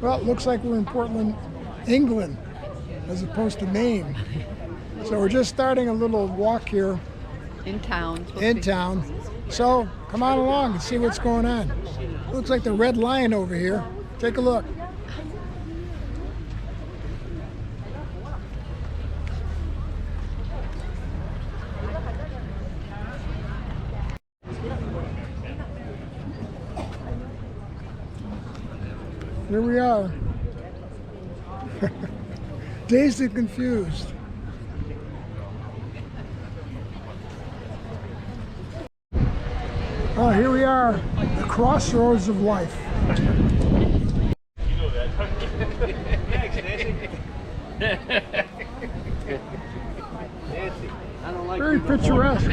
Well, it looks like we're in Portland, England, as opposed to Maine. So we're just starting a little walk here. In town. So come on along and see what's going on. Looks like the Red Lion over here. Take a look. Here we are. Dazed and confused. Oh, here we are, the crossroads of life. Very picturesque.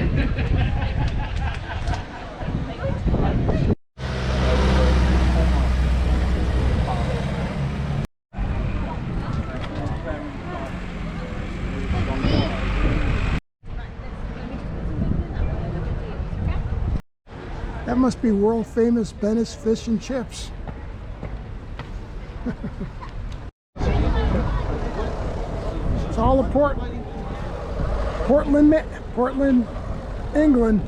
That must be world famous Bennett's Fish and Chips. It's all of Portland, England.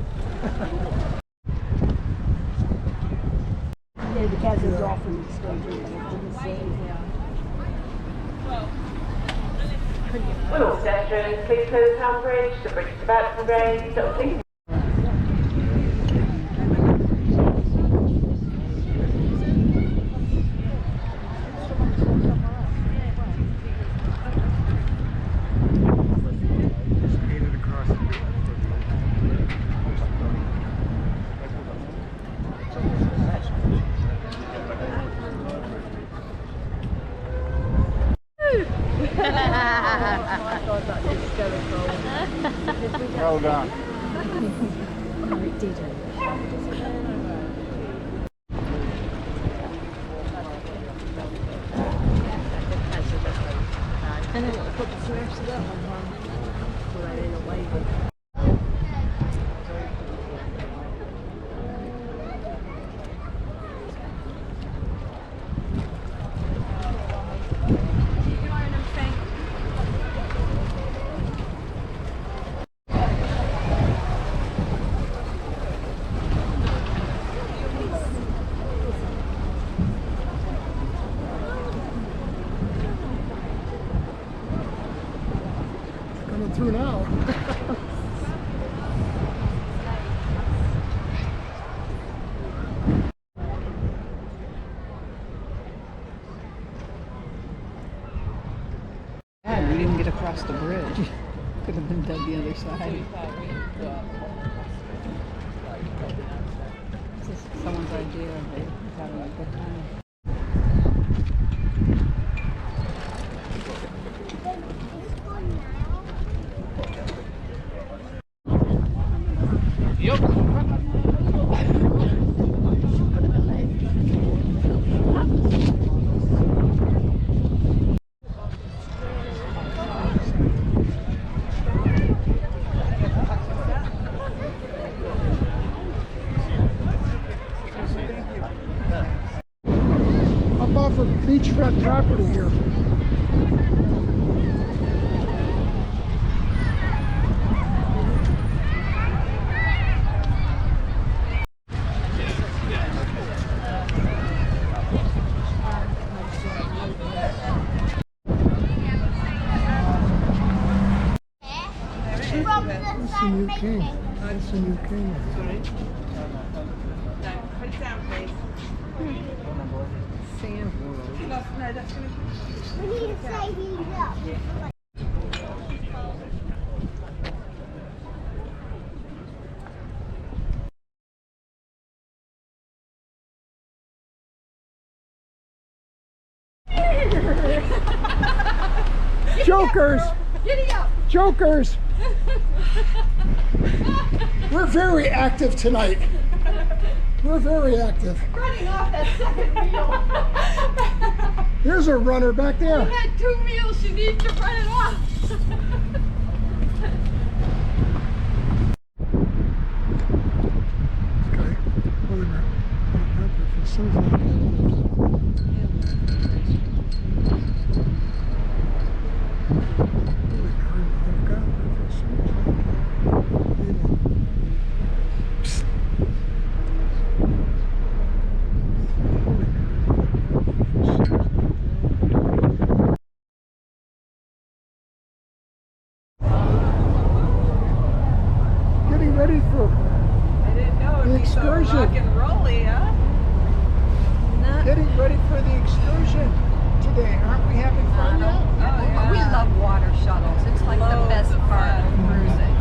Will all pedestrians please clear the town bridge? The bridge is about to be raised. Well done. And then put the smash to that one, so that ain't a wave. Coming through now. We didn't get across the bridge. Could have been done the other side. This is someone's idea of it. Having a good time. Up off of beachfront property here. That's the new king. That's the new king. Put it down, please. Sand world. No, that's going to... We need to say he's up. Jokers! Giddy up! Jokers! We're very active tonight. We're very active. Running off that second wheel. Here's a runner back there. She had 2 wheels, she needs to run it off. Okay. Wait a minute. As soon as I Getting ready for I didn't know the it'd be so excursion. rock and rolly, huh? Getting ready for the excursion today. Aren't we having fun yet? Oh, yeah. We love water shuttles. It's like the Loads best of part of fun. cruising.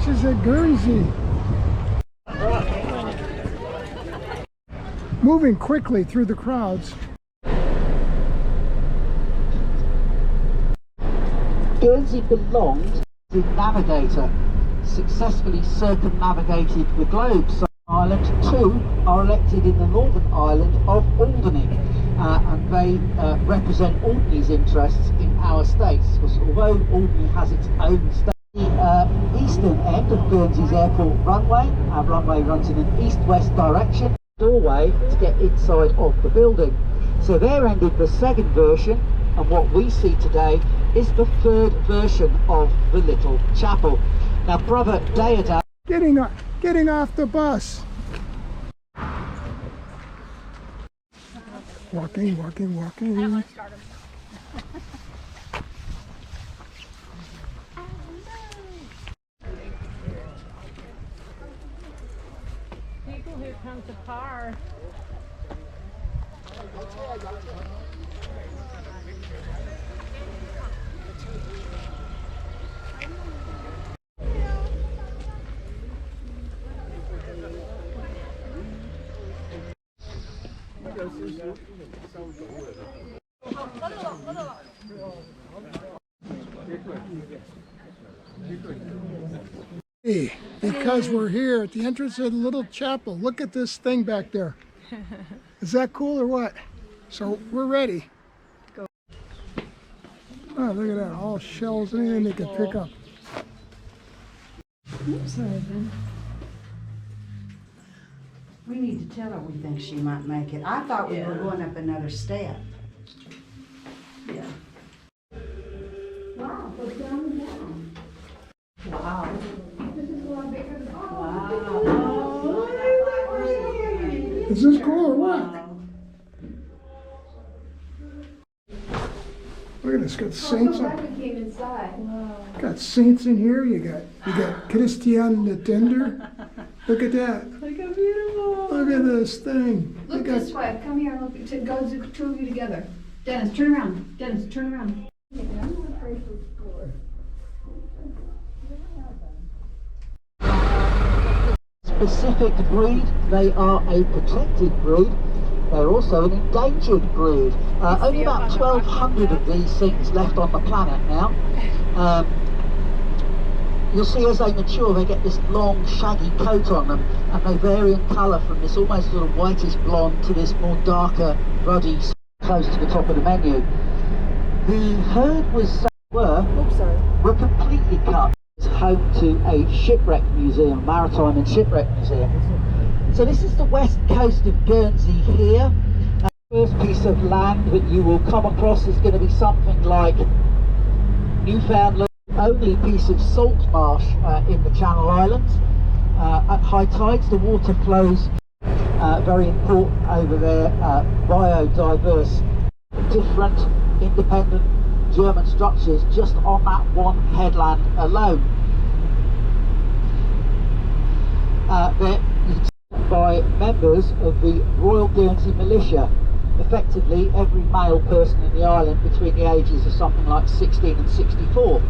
She's at Guernsey. Moving quickly through the crowds. Guernsey belonged to the navigator, successfully circumnavigated the globe. So Ireland, 2 are elected in the Northern Ireland of Alderney, and they represent Alderney's interests in our states, because although Alderney has its own state, the eastern end of Guernsey's airport runway, our runway runs in an east-west direction, doorway to get inside of the building. So there ended the second version, and what we see today is the third version of the little chapel. Now, Brother Deodat Getting off the bus. Walking. People, here comes a car. Hey, because we're here at the entrance of the little chapel. Look at this thing back there. Is that cool or what? So we're ready. Go. Oh, look at that. All shells, anything they can pick up. We need to tell her we think she might make it. I thought we were going up another step. Yeah. Wow, go down and down. Wow. This is a lot bigger than Wow. Is this cool or what? Look at this. Got saints. Got saints in here. You got Christian Letendre. Look at that. Look how beautiful. Look at this thing. Look this way. Come here. Look. Go the two of you together. Dennis, turn around. Dennis, turn around. specific breed, they are a protected breed. They're also an endangered breed. Only about 1,200 of these things left on the planet now. You'll see as they mature, they get this long, shaggy coat on them, and they vary in colour from this almost sort of whitish blonde to this more darker, ruddy, close to the top of the menu. The herd was were completely cut. It's home to a shipwreck museum, maritime and shipwreck museum. So this is the west coast of Guernsey here. The first piece of land that you will come across is going to be something like Newfoundland. Only piece of salt marsh in the Channel Islands. At high tides the water flows very important over there, biodiverse, different independent German structures just on that one headland alone. They're by members of the Royal Guernsey Militia, effectively every male person in the island between the ages of something like 16 and 64.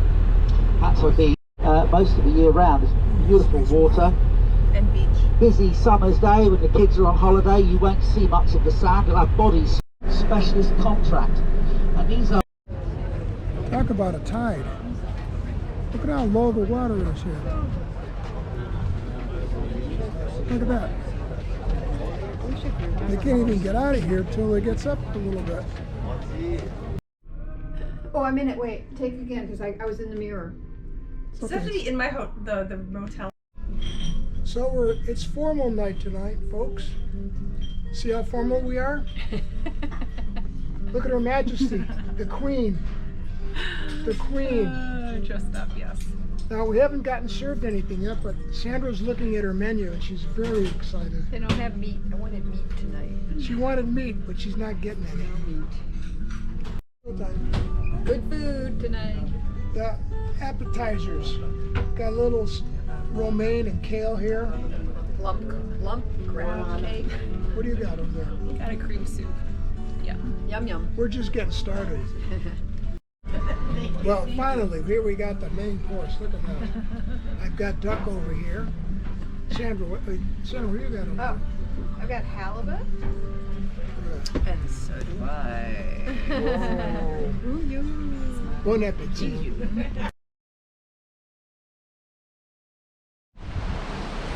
That's what be most of the year round. There's beautiful water. And beach. Busy summer's day when the kids are on holiday, you won't see much of the sand. You'll have bodies, specialist contract. And these are... Talk about a tide. Look at how low the water is here. Look at that. They can't even get out of here till it gets up a little bit. Oh, I'm in it. Wait, take it again because I was in the mirror. It's supposed to be in my the motel. So it's formal night tonight, folks. See how formal we are? Look at Her Majesty, the Queen. The Queen. Dressed up, yes. Now, we haven't gotten served anything yet, but Sandra's looking at her menu and she's very excited. They don't have meat. I wanted meat tonight. She wanted meat, but she's not getting any. Good food tonight. The appetizers. Got a little romaine and kale here. Lump crab cake. What do you got over there? Got a cream soup. Yeah. Yum yum. We're just getting started. Well, finally, here we got the main course. Look at that. I've got duck over here. Sandra, what do you got over there? Oh, I've got halibut. And so do I. Whoa. Bon appetit.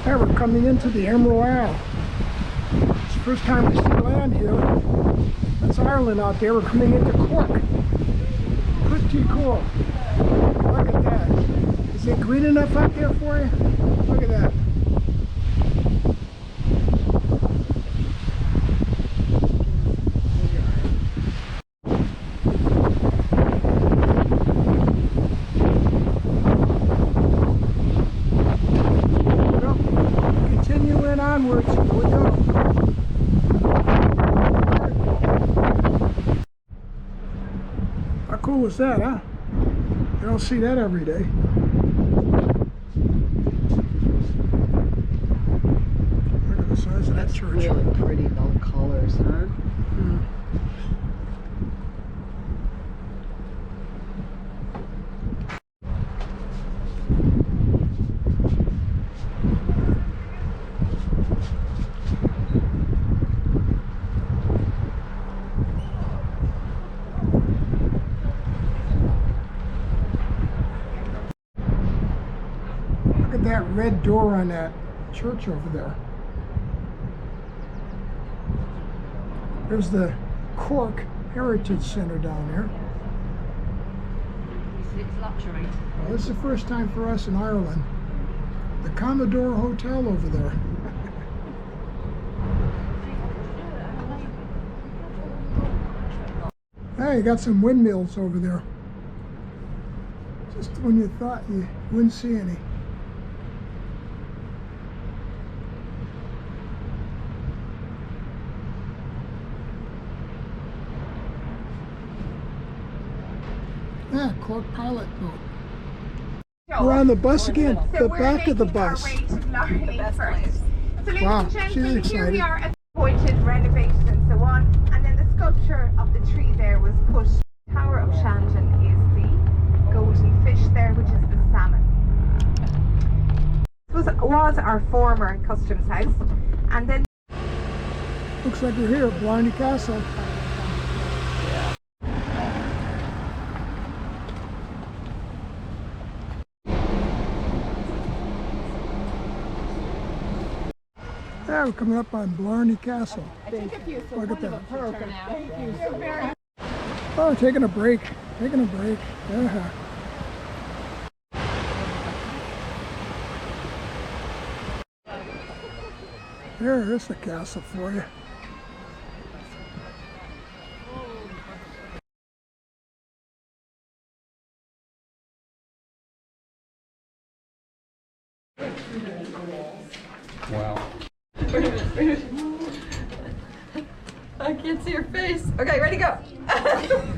Now we're coming into the Emerald Isle. It's the first time we see land here. That's Ireland out there. We're coming into Cork. Pretty cool. Look at that. Is it green enough out there for you? Look at that. Well, continuing onwards. Here we go. How cool was that, huh? You don't see that every day. Look at the size of that church. Really pretty, the colors, huh? Look at that red door on that church over there. There's the Cork Heritage Center down there. It's luxury. Well, this is the first time for us in Ireland. The Commodore Hotel over there. Hey, you got some windmills over there. Just when you thought you wouldn't see any. Yeah, Cork pilot boat. We're on the bus again, the back of the bus. Wow, she's excited. Here we are at the appointed renovation and so on, and then the sculpture of the tree there was put. Tower of Shandon is the golden fish there, which is the salmon. This was our former customs house, and then Looks like we're here at Blarney Castle. Yeah, we're coming up on Blarney Castle. Look at that. Oh, taking a break. Taking a break. Yeah. There's the castle for you. Wow. I can't see your face. Okay, ready, go.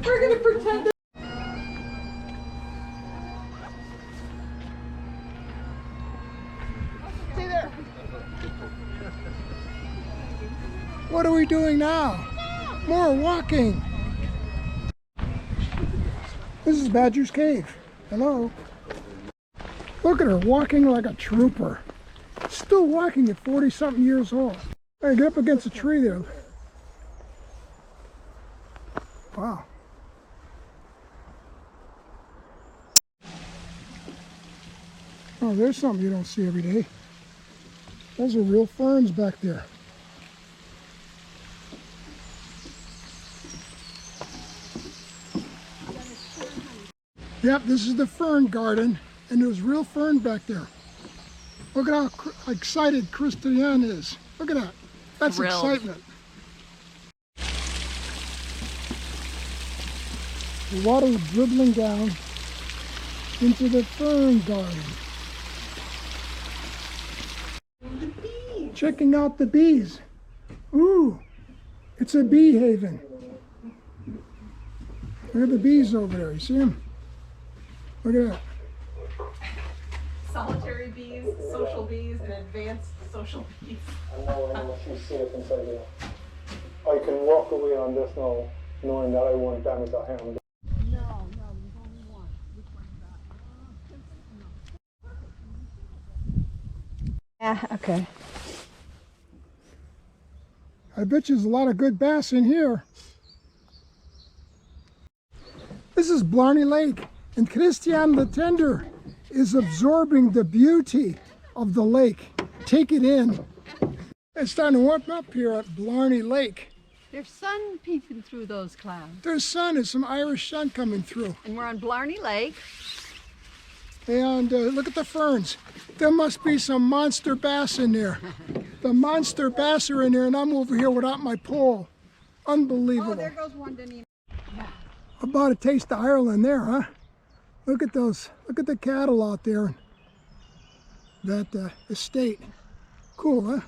We're gonna pretend. Stay there. What are we doing now? More walking. This is Badger's Cave. Hello. Look at her walking like a trooper. Still walking at 40-something years old. Hey, get up against a tree there. Wow. Oh, there's something you don't see every day. Those are real ferns back there. Yep, this is the fern garden, and there's real fern back there. Look at how excited Christiane is. Look at that. That's Thrilled. excitement. The water is dribbling down into the fern garden. Checking out the bees. Ooh, it's a bee haven. Look at the bees over there. You see them? Look at that. Solitary bees, social bees, and advanced social bees. I know she's safe inside there. I can walk away on this now, knowing that I won't damage a hand. Yeah, okay. I bet you there's a lot of good bass in here. This is Blarney Lake, and Christiane Letendre is absorbing the beauty of the lake. Take it in. It's starting to warm up here at Blarney Lake. There's sun peeping through those clouds. There's sun, there's some Irish sun coming through. And we're on Blarney Lake. And look at the ferns. There must be some monster bass in there. The monster bass are in there, and I'm over here without my pole. Unbelievable. Oh, there goes one, Denise. About a taste of Ireland there, huh? Look at those. Look at the cattle out there. That estate. Cool, huh?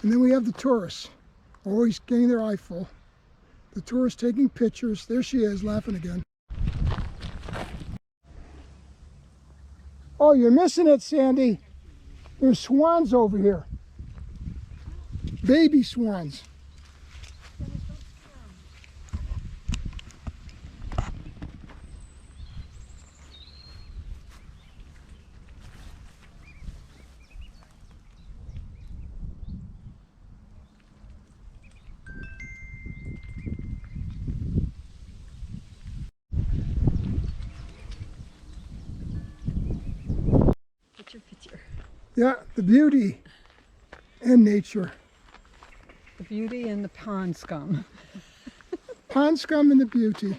And then we have the tourists. Always getting their eye full. The tourists taking pictures. There she is, laughing again. Oh, you're missing it, Sandy. There's swans over here. Baby swans. Picture. Yeah, the beauty and nature. The beauty and the pond scum. Pond scum and the beauty.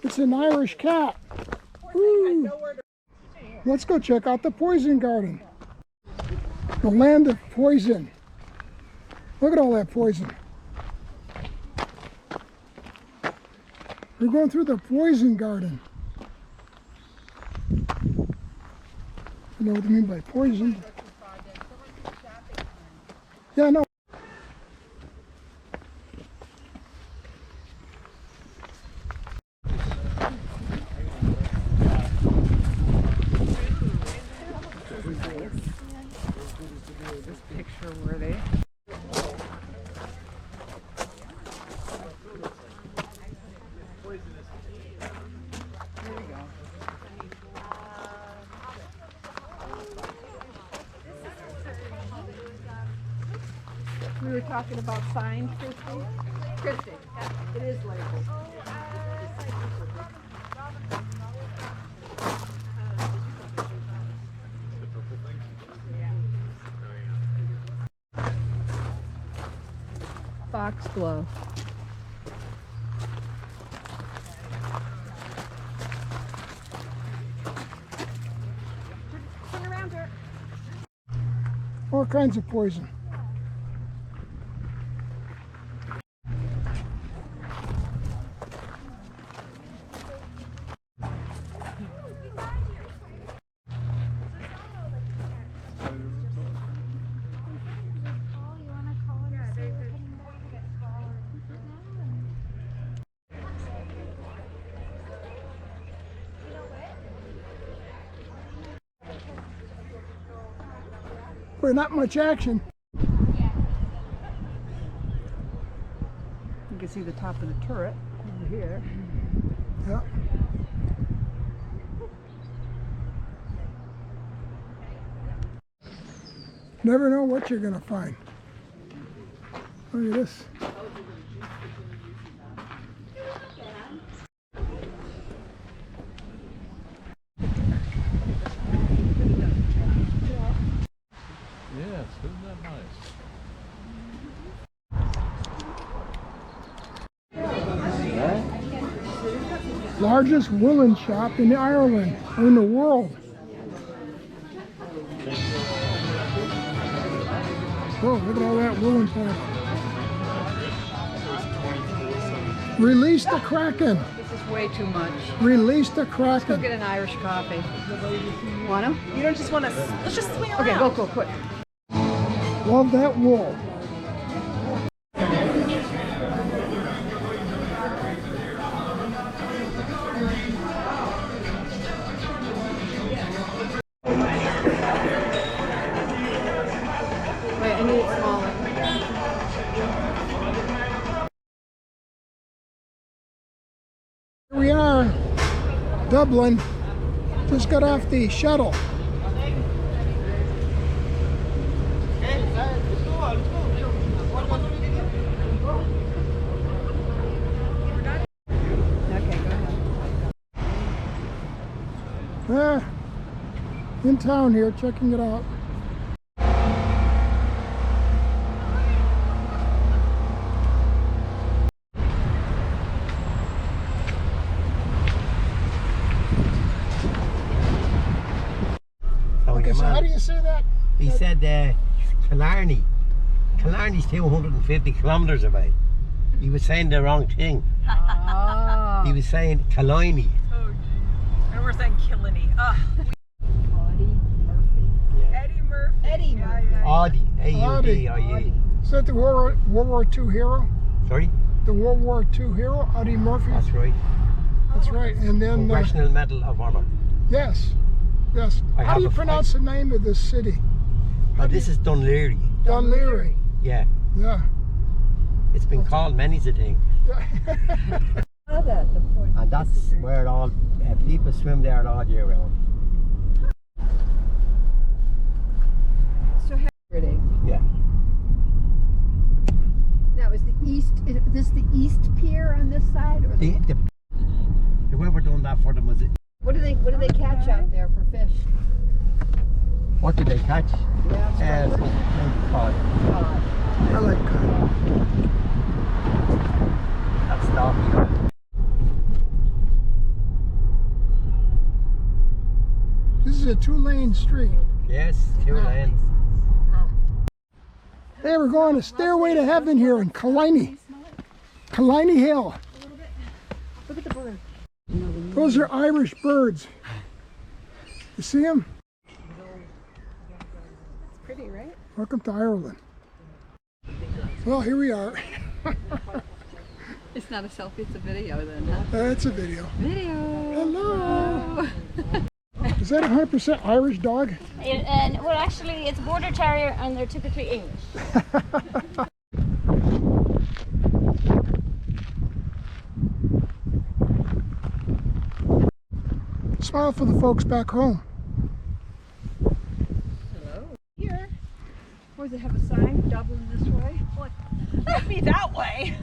It's an Irish cat. Woo. Let's go check out the poison garden. The land of poison. Look at all that poison. We're going through the poison garden. You know what I mean by poison? Yeah, no. Picture worthy. We were talking about signs, Christy, it is labeled. Foxglove. Turn around her. All kinds of poison. Boy, not much action. You can see the top of the turret over here. Yeah. Never know what you're gonna find. Look at this. isn't that nice? Largest woolen shop in Ireland, or in the world. Whoa, look at all that woolen stuff. Release the Kraken. This is way too much. Release the Go Kraken. get an Irish coffee. Want to? You don't just want to. Let's just swing around. Okay, go, quick. Love that wool. Wait, I need it smaller. Here we are, Dublin. Just got off the shuttle. Okay, go ahead. In town here, checking it out. Okay, so how do you say that? He said Killarney. Killarney's 250 kilometres away. He was saying the wrong thing. Oh. He was saying Killarney. Oh, geez. And we're saying Killarney. Eddie Murphy. Eddie Murphy. Audi. A-U-D-I-E. Is that the World War II hero? Sorry? The World War II hero, Audie Murphy? That's right. That's right. And then, Congressional Medal of Honor. yes, yes. How do you pronounce the name of this city? This is Dunleary. Dunleary. Yeah. Yeah. It's been called many's a thing. And that's where all people swim there all year round. So pretty. Yeah. Now, is this the east pier on this side, or Whoever done that for them was it? what do they catch out there for fish? What did they catch? Cod. I like cod. That's Darby. This is a two-lane street. Yes, 2 lanes. Hey, we're going to Stairway to Heaven here in Killarney. Killarney Hill. Look at the bird. Those are Irish birds. You see them? It's pretty, right? Welcome to Ireland. Well, here we are. It's not a selfie, it's a video then, huh? That's a video. Video! Hello! Is that a 100% Irish dog? And well, actually, it's border terrier, and they're typically English. Smile for the folks back home. Hello. Here. Or does it have a sign? Dublin this way? What? That'd be that way.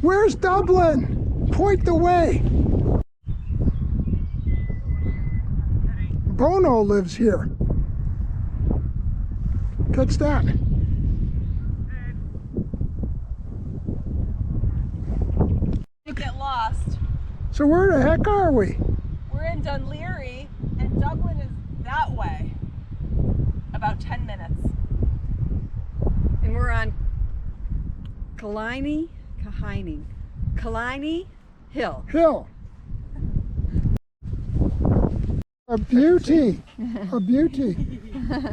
Where's Dublin? Point the way. Bono lives here. Catch that. You get lost. So where the heck are we? We're in Dunleary, and Dublin is that way. About 10 minutes. And we're on Killarney Hill. Hill. A beauty. A beauty.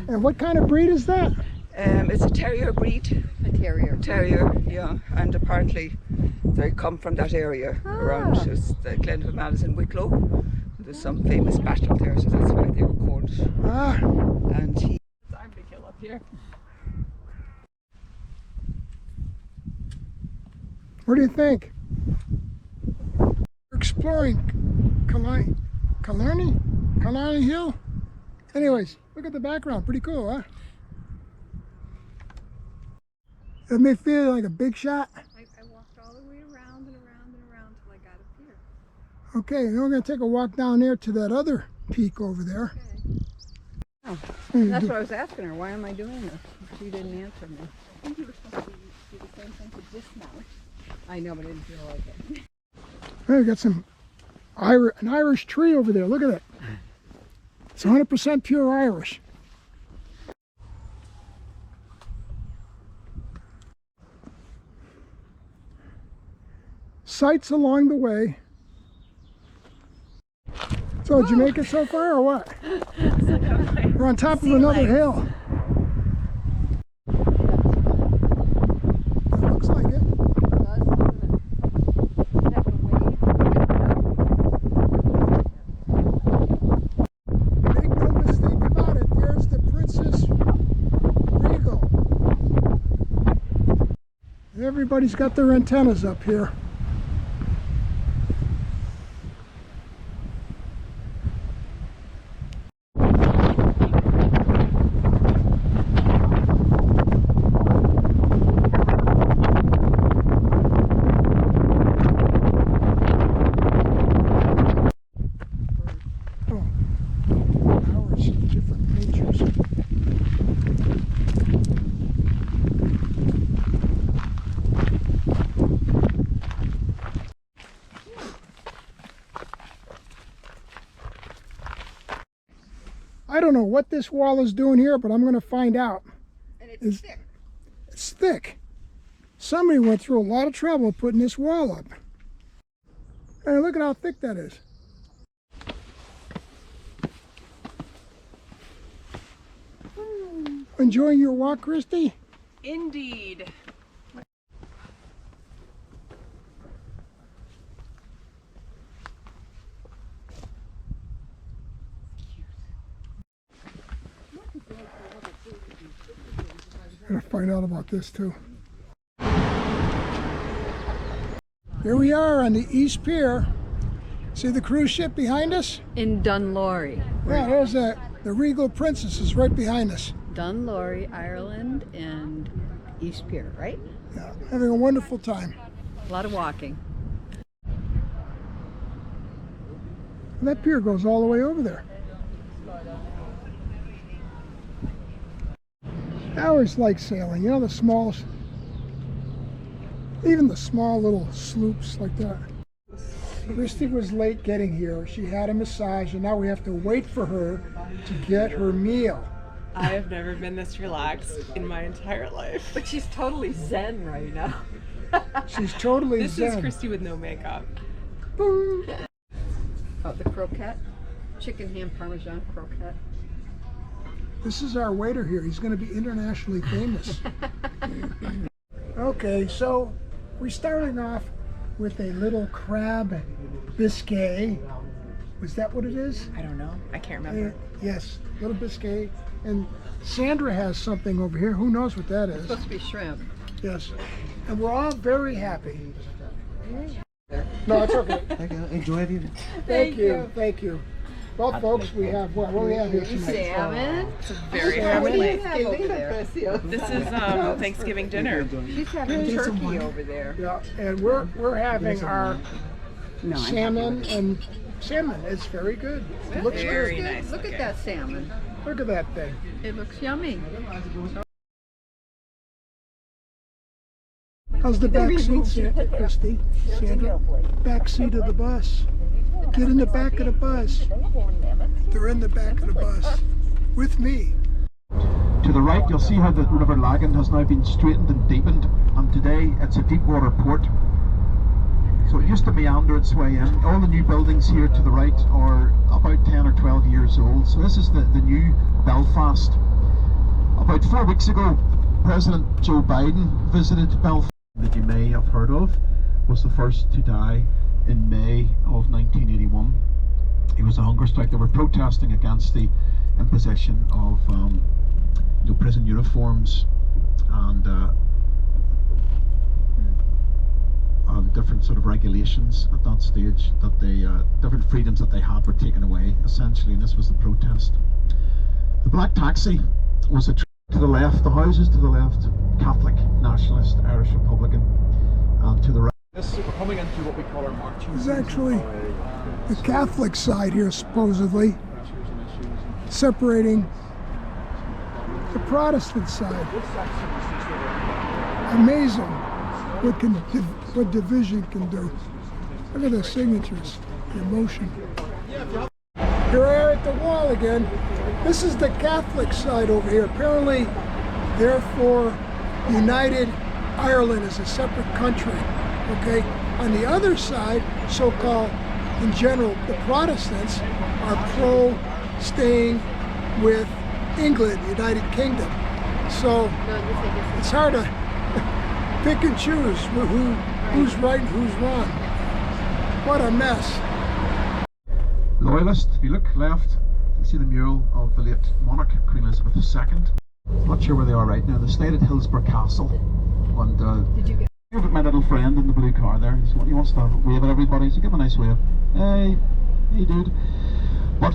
And what kind of breed is that? It's a terrier breed. A terrier. Terrier, yeah. And apparently they come from that area around the Glenville Madison, Wicklow. There's some famous battle there, so that's why they were called. And he. It's armpit kill up here. What do you think? We're exploring Killarney Hill. Anyways, look at the background. Pretty cool, huh? It may feel like a big shot. I walked all the way around and around and around till I got up here. Okay, then we're going to take a walk down there to that other peak over there. Okay. know. That's what I was asking her. Why am I doing this? She didn't answer me. I think you were supposed to do the same thing to dismount. I know, but I didn't feel like it. Hey, we got some an Irish tree over there. Look at it. It's 100% pure Irish. Sights along the way. So, did you make it so far or what? We're on top of another hill. It looks like it. Make no mistake about it, there's the Princess Regal. Everybody's got their antennas up here. I don't know what this wall is doing here, but I'm going to find out. And it's thick. It's thick. Somebody went through a lot of trouble putting this wall up. Hey, look at how thick that is. Enjoying your walk, Christy? Indeed. Gotta find out about this too. Here we are on the East Pier. See the cruise ship behind us? In Dunlorry. Yeah, there's the Regal Princess is right behind us. Dunlorry, Ireland, and East Pier, right? Yeah, having a wonderful time. A lot of walking. And that pier goes all the way over there. I always like sailing, you know, the small, even the small little sloops like that. Christy was late getting here. She had a massage and now we have to wait for her to get her meal. I have never been this relaxed in my entire life. But she's totally zen right now. She's totally This zen. is Christy with no makeup. Boom. Oh, the croquette. Chicken ham parmesan croquette. This is our waiter here. He's going to be internationally famous. Okay, so we're starting off with a little crab biscuit. Was that what it is? I don't know. I can't remember. Yes, little biscuit. And Sandra has something over here. Who knows what that is? It's supposed to be shrimp. Yes. And we're all very happy. No, it's okay. Enjoy it. Thank you. Thank you. Well, folks, we have what do we have here tonight? Salmon. It's a very What do you happy. have over there? This is Thanksgiving dinner. She's having turkey over there. Yeah, and we're having our salmon and salmon. It's very good. It looks Very good. nice. Look at that salmon. Look at that thing. It looks yummy. How's the back seat, Christy? Sandra? Back seat of the bus. Get in the back of the bus. They're in the back of the bus with me. To the right, you'll see how the River Lagan has now been straightened and deepened, and today it's a deep water port. So it used to meander its way in. All the new buildings here to the right are about 10 or 12 years old. So this is the new Belfast. About 4 weeks ago, President Joe Biden visited Belfast, that you may have heard of, was the first to die in May of 1981. It was a hunger strike. They were protesting against the imposition of prison uniforms and different sort of regulations at that stage, that they different freedoms that they had were taken away essentially, and this was the protest. The black taxi was a to the left, the houses to the left, Catholic, Nationalist, Irish Republican, and to the right. We're coming into what we call our marching. This is actually the Catholic side here, supposedly, separating the Protestant side. Amazing what division can do. Look at the signatures, the emotion. Here I are at the wall again. This is the Catholic side over here. Apparently, therefore, United Ireland is a separate country. Okay? On the other side, so-called, in general, the Protestants are pro staying with England, United Kingdom. So it's hard to pick and choose who's right and who's wrong. What a mess. Loyalist, if you look left, you see the mural of the late monarch, Queen Elizabeth II. Not sure where they are right now. They stayed at Hillsborough Castle. And Did you get here with my little friend in the blue car there. He wants to wave at everybody, so give him a nice wave. Hey, dude. But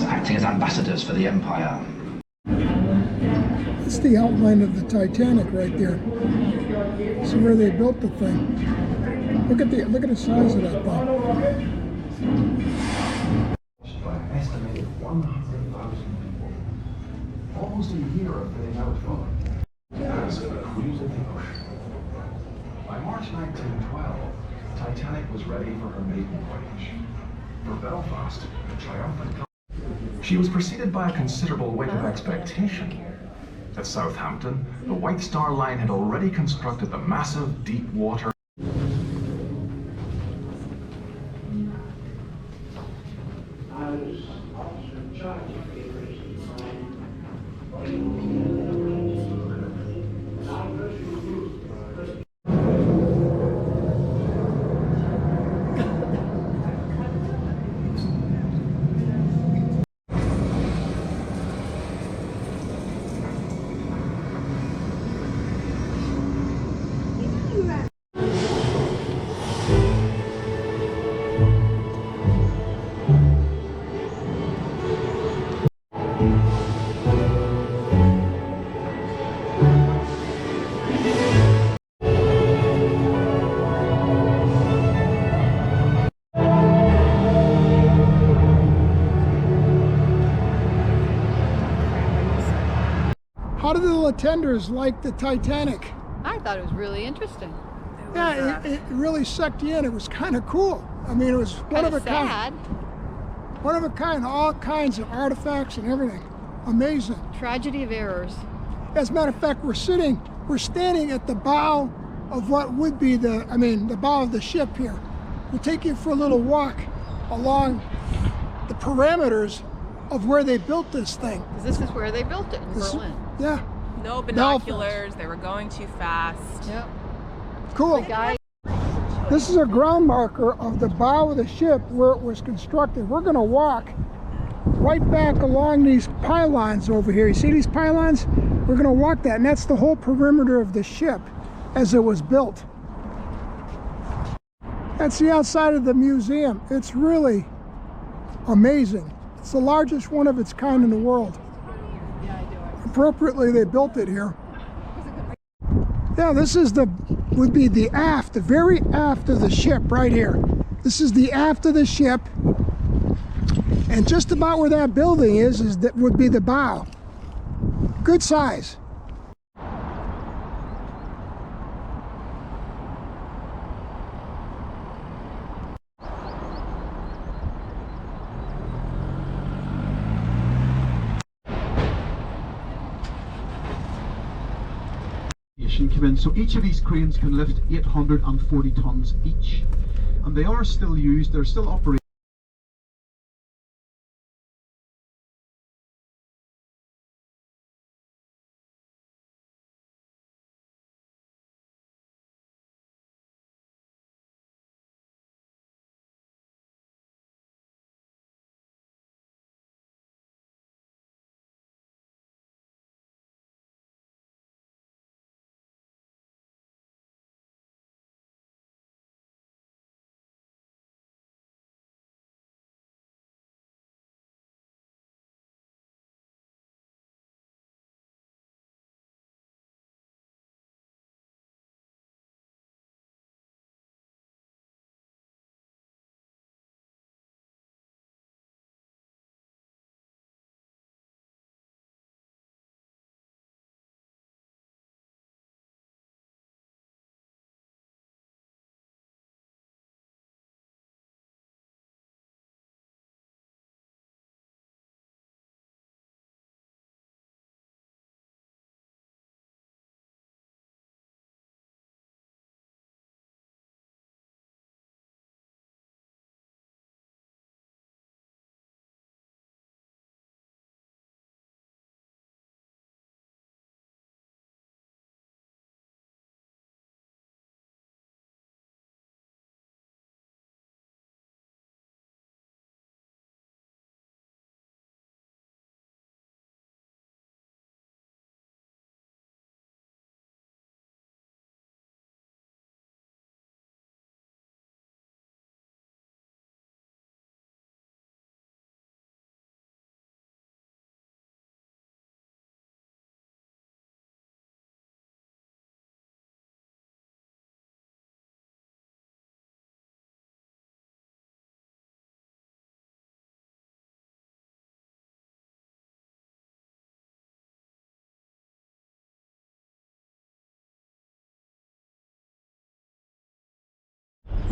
acting as ambassadors for the Empire. It's the outline of the Titanic right there. See where they built the thing. Look at the size of that thing. By an estimated 100,000 people. Almost a year of fitting out for as a cruise of the ocean. By March 1912, Titanic was ready for her maiden voyage. For Belfast, the triumphant. She was preceded by a considerable wait of expectation. At Southampton, the White Star Line had already constructed the massive deep water. How did the Letendres like the Titanic? I thought it was really interesting. Yeah, it really sucked you in. It was kind of cool. I mean, it was one of a kind. One of a kind, all kinds of artifacts and everything. Amazing. Tragedy of errors. As a matter of fact, we're standing at the bow of what would be the bow of the ship here. We'll take you for a little walk along the parameters of where they built this thing. This is where they built it in Berlin. Yeah. No binoculars. They were going too fast. Yep. Cool. This is a ground marker of the bow of the ship where it was constructed. We're going to walk right back along these pylons over here. You see these pylons? We're going to walk that, and that's the whole perimeter of the ship as it was built. That's the outside of the museum. It's really amazing. It's the largest one of its kind in the world. Appropriately, they built it here. Yeah, this is would be the aft, the very aft of the ship right here. This is the aft of the ship, and just about where that building is that would be the bow. Good size. Come in. So each of these cranes can lift 840 tons each, and they are still used, they're still operating.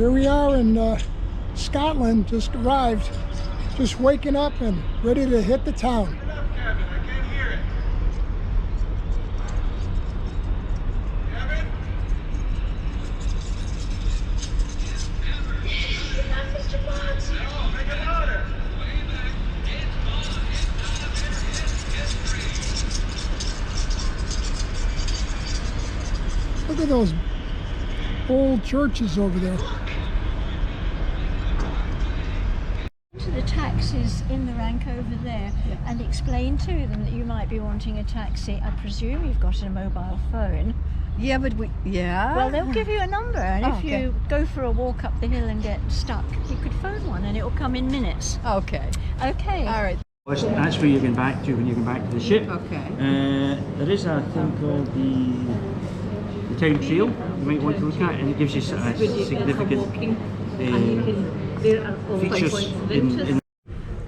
Here we are in Scotland, just arrived, just waking up and ready to hit the town. Look at those old churches over there. To the taxis in the rank over there and explain to them that you might be wanting a taxi. I presume you've got a mobile phone. Yeah, but Well, they'll give you a number, and if you go for a walk up the hill and get stuck, you could phone one and it will come in minutes. Okay. Okay. All right. That's where you're going back to when you get back to the ship. Okay. There is a thing called the town feel you might want to look at, and it gives you significant features in.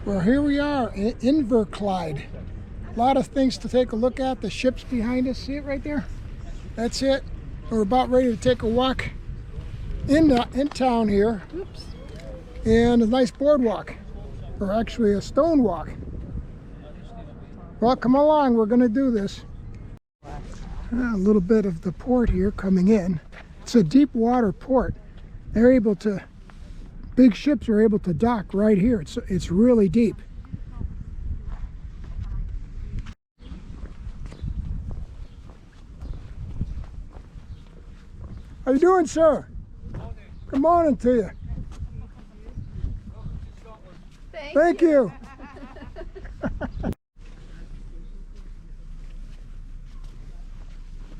Well, here we are in Inverclyde. A lot of things to take a look at. The ship's behind us. See it right there? That's it. We're about ready to take a walk in town here. Oops. And a nice boardwalk, or actually a stone walk. Well, come along. We're going to do this. A little bit of the port here coming in. It's a deep water port. They're able to, big ships are able to dock right here. It's really deep. How you doing, sir? Good morning to you. Thank you.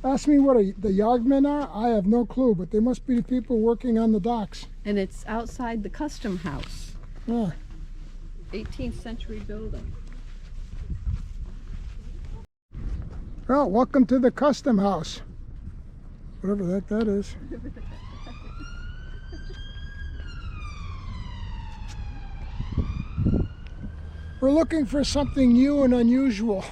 Ask me what the yardmen are. I have no clue, but they must be the people working on the docks. And it's outside the custom house. Yeah. 18th century building. Well, welcome to the custom house. Whatever the heck that is. We're looking for something new and unusual.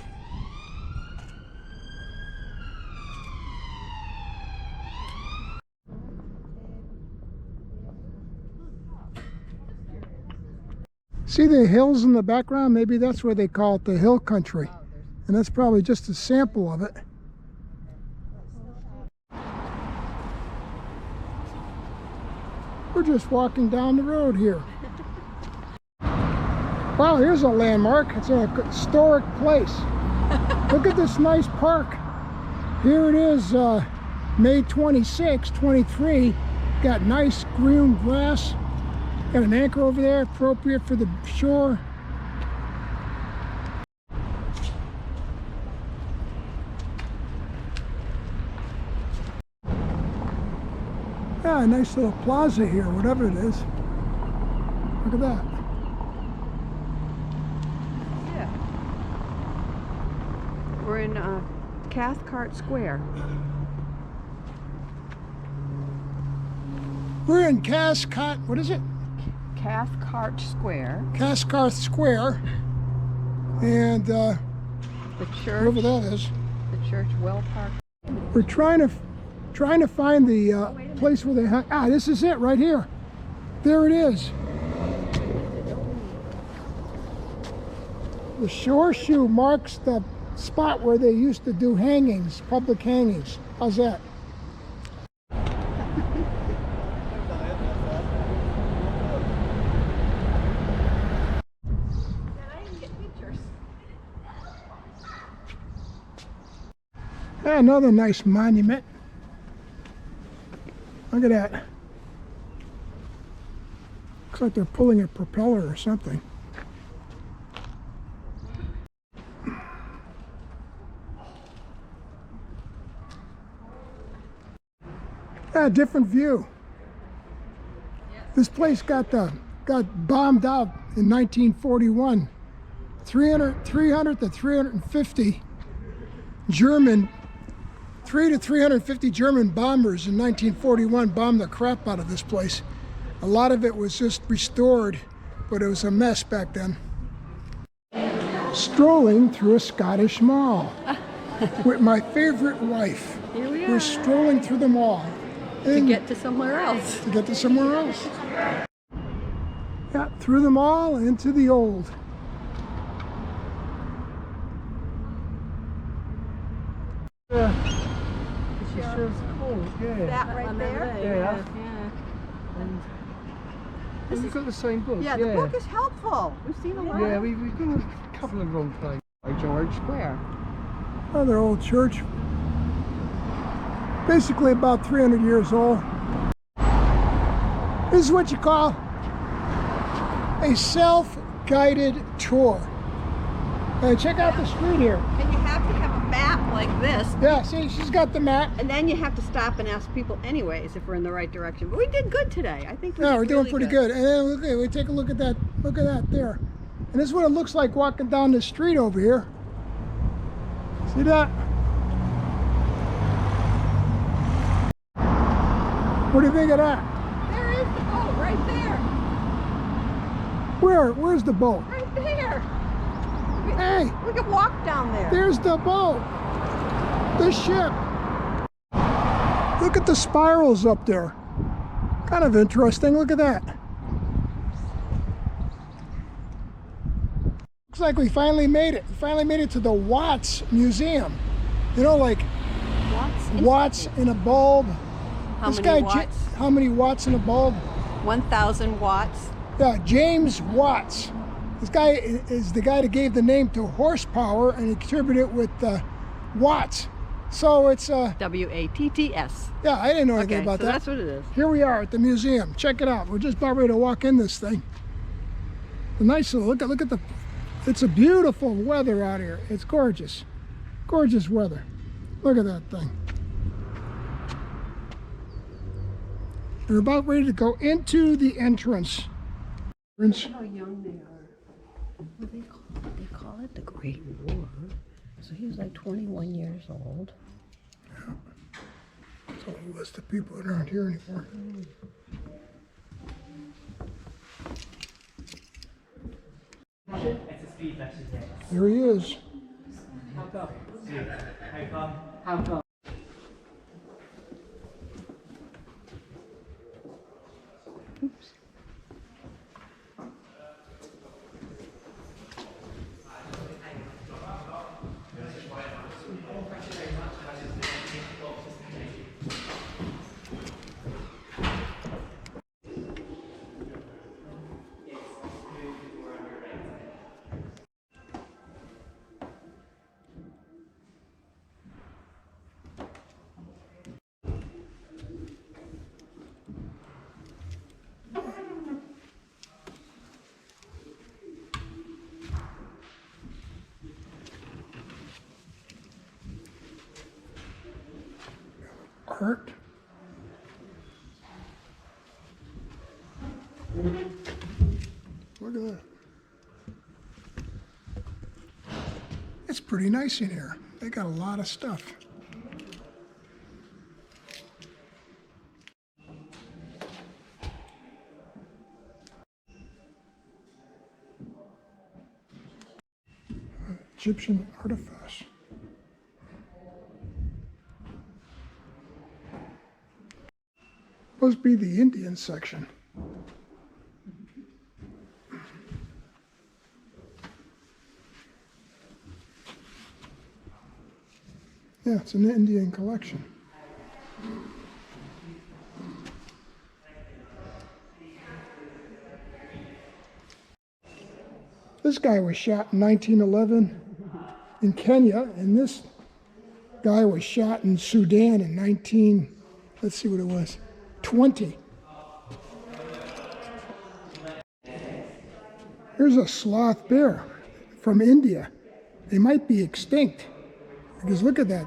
See the hills in the background? Maybe that's where they call it the hill country. And that's probably just a sample of it. We're just walking down the road here. Wow, here's a landmark. It's a historic place. Look at this nice park. Here it is, May 26, 23. Got nice green grass. Got an anchor over there, appropriate for the shore. Yeah, a nice little plaza here, whatever it is. Look at that. Yeah. We're in Cathcart Square. We're in Cathcart, what is it? Cathcart Square. Cathcart Square. And the church. whatever that is. The church well parked. We're trying to find the place where they hung. Ah, this is it right here. There it is. The horseshoe marks the spot where they used to do hangings, public hangings. How's that? Another nice monument. Look at that. Looks like they're pulling a propeller or something. Yeah, different view. This place got bombed out in 1941. 300 to 350 German 300 to 350 German bombers in 1941 bombed the crap out of this place. A lot of it was just restored, but it was a mess back then. Strolling through a Scottish mall with my favorite wife. Here we are. We're strolling through the mall. To get to somewhere else. To get to somewhere else. Yeah, through them all into the old. Yeah. This is just cool, yeah. That right there? Yeah. And We've got the same book. yeah, the book is helpful. We've seen a lot. Yeah, we've got a couple of wrong things. By George. Where? Another old church. Basically about 300 years old. This is what you call a self-guided tour. Check out the street here. And you have to have a map like this. Yeah, see, she's got the map. And then you have to stop and ask people anyways if we're in the right direction. But we did good today. I think we're doing pretty good. And then okay, we take a look at that. Look at that there. And this is what it looks like walking down the street over here. See that? What do you think of that? There is the boat right there. Where's the boat? Right there. Hey! We can walk down there. There's the boat. The ship. Look at the spirals up there. Kind of interesting. Look at that. Looks like we finally made it. We finally made it to the Watts Museum. You know, like watts in a bulb. How many watts? How many watts in a bulb? 1,000 watts. Yeah, James Watts. This guy is the guy that gave the name to horsepower, and he contributed it with watts. So it's W-A-T-T-S. Yeah, I didn't know anything about so that. That's what it is. Here we are at the museum. Check it out. We're just about ready to walk in this thing. A nice little look at the. It's a beautiful weather out here. It's gorgeous, gorgeous weather. Look at that thing. We're about ready to go into the entrance. Look how young they are. What do they call it? The Great War. So he was like 21 years old. Yeah. It's a whole list of people that aren't here anymore. There he is. How come? How come? How come? Oops. Art. Look at that. It's pretty nice in here. They got a lot of stuff. Egyptian artifacts. Must be the Indian section. Yeah, it's an Indian collection. This guy was shot in 1911 in Kenya, and this guy was shot in Sudan in let's see what it was, 20. Here's a sloth bear from India. They might be extinct because look at that.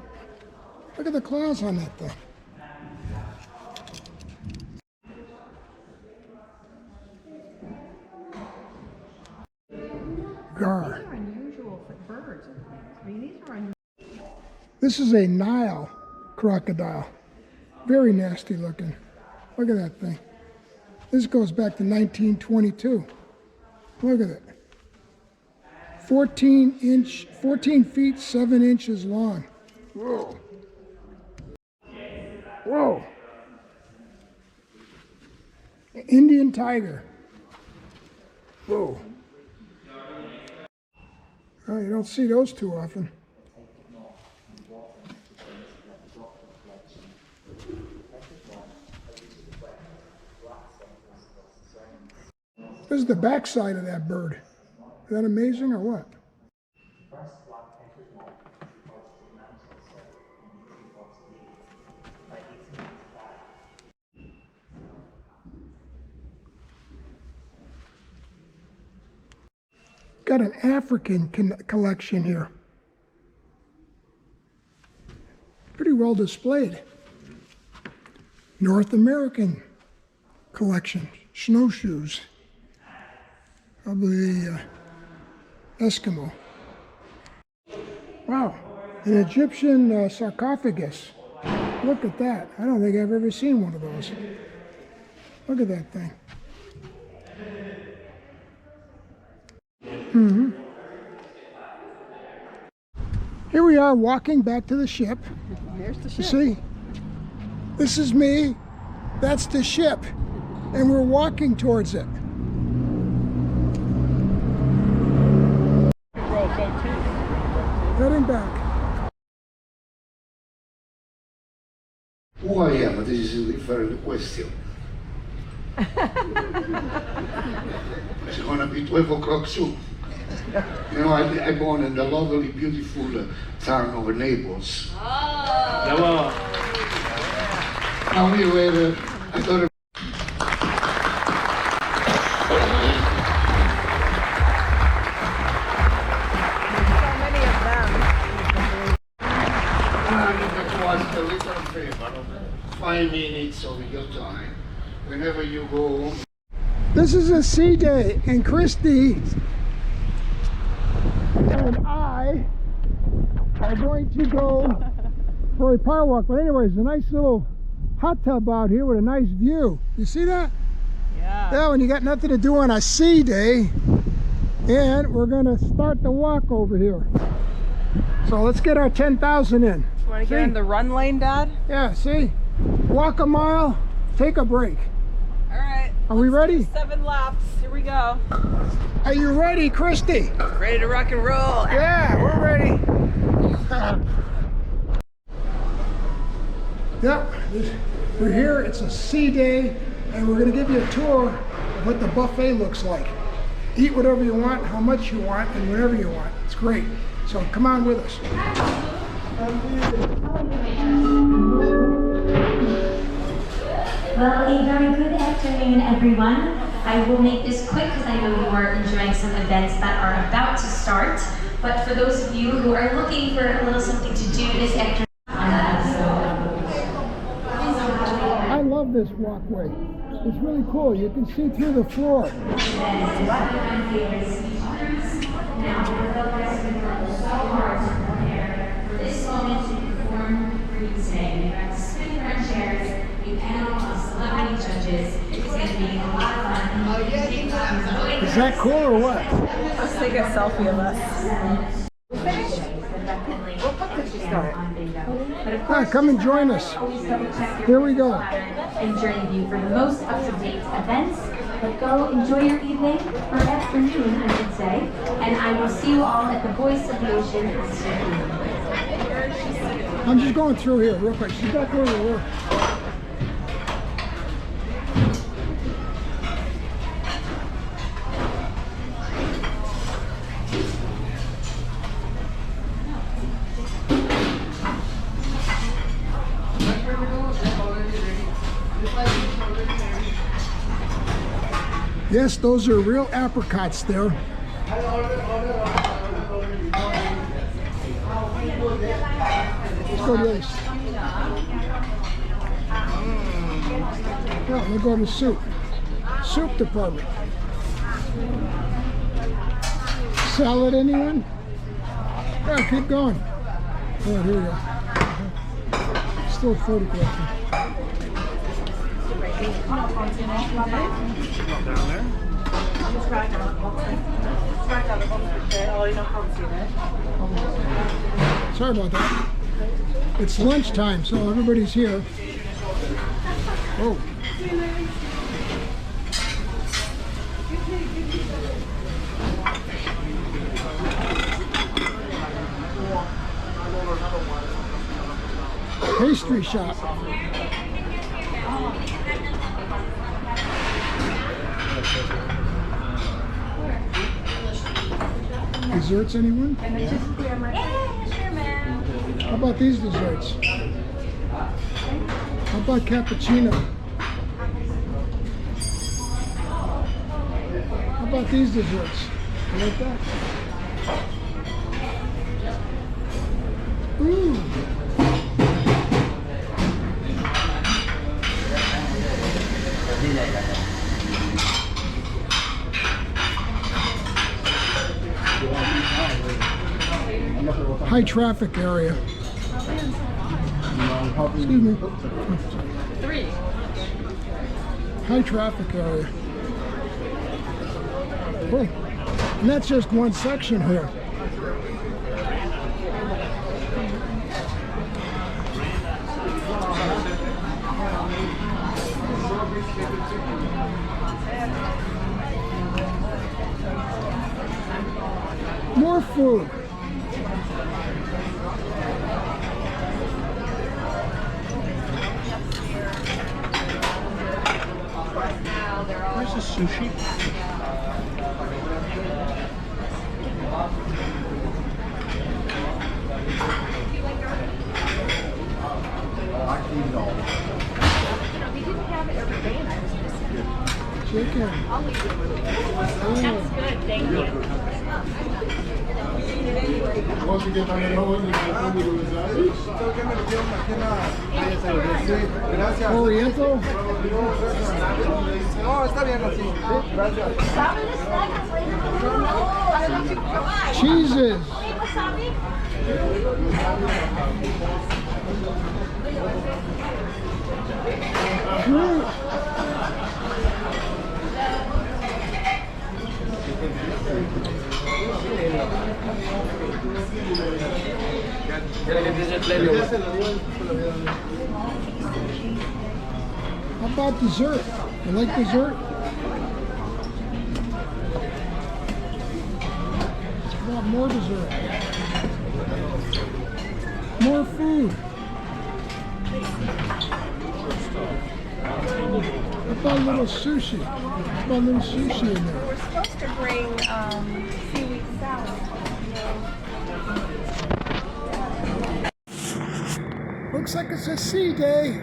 Look at the claws on that thing. Gar. These are unusual for birds. I mean, these are unusual. This is a Nile crocodile. Very nasty looking. Look at that thing. This goes back to 1922. Look at it. 14 feet 7 inches long. Whoa. Whoa. Indian tiger. Whoa. Oh, you don't see those too often. This is the backside of that bird. Is that amazing or what? Got an African collection here. Pretty well displayed. North American collection. Snowshoes. Probably Eskimo. Wow, an Egyptian sarcophagus. Look at that. I don't think I've ever seen one of those. Look at that thing. Here we are walking back to the ship. There's the ship. You see, this is me, that's the ship, and we're walking towards it. Heading back. Who I am, this is a different question. It's gonna be 12 o'clock soon. You know, I'm born in the lovely, beautiful town of Naples. Bravo. Now we were, I thought. That was the little favor of 5 minutes of your time. Whenever you go. This is a sea day, and Christy and I are going to go for a power walk. But anyways, a nice little hot tub out here with a nice view. You see that? Yeah. Yeah, when you got nothing to do on a sea day. And we're going to start the walk over here. So let's get our 10,000 in. Want to get in the run lane, Dad? Yeah, see? Walk a mile, take a break. All right. Are we ready? 7 laps. Here we go. Are you ready, Christy? Ready to rock and roll. Yeah, we're ready. Yep, we're here. It's a sea day, and we're going to give you a tour of what the buffet looks like. Eat whatever you want, how much you want, and whatever you want. It's great. So come on with us. Well, a very good afternoon, everyone. I will make this quick because I know you are enjoying some events that are about to start. But for those of you who are looking for a little something to do this afternoon, I love this walkway. It's really cool. You can see through the floor. This moment to perform for you today. Spin around chairs, a panel of celebrity judges. It's going to be a lot of fun. Is that cool or what? Let's take a selfie of us. Ah, come and join us. Here we go. And journey you for the most up-to-date events. But go enjoy your evening, or afternoon, I should say. And I will see you all at the Voice of the Ocean after. I'm just going through here real quick. She's back where we were. Yes, those are real apricots there. Let's go to this. Yeah, we'll go to soup. Soup department. Salad, anyone? Yeah, keep going. Oh, here we go. Still photographing. Down there. Sorry about that. It's lunchtime, so everybody's here. Oh. pastry shop. Desserts, anyone? How about these desserts? How about cappuccino? How about these desserts? You like that? Ooh. High traffic area. Excuse me. 3. High traffic area. Oh, and that's just one section here. More food. Where's the sushi? Chicken. That's good, thank you. Oriental. No, está bien así. Gracias. Cheeses. Fruit. How about dessert? You like dessert? How about more dessert? More food. How about a little sushi? How about a little sushi in there? We're supposed to bring seaweed salad. Looks like it's a sea day.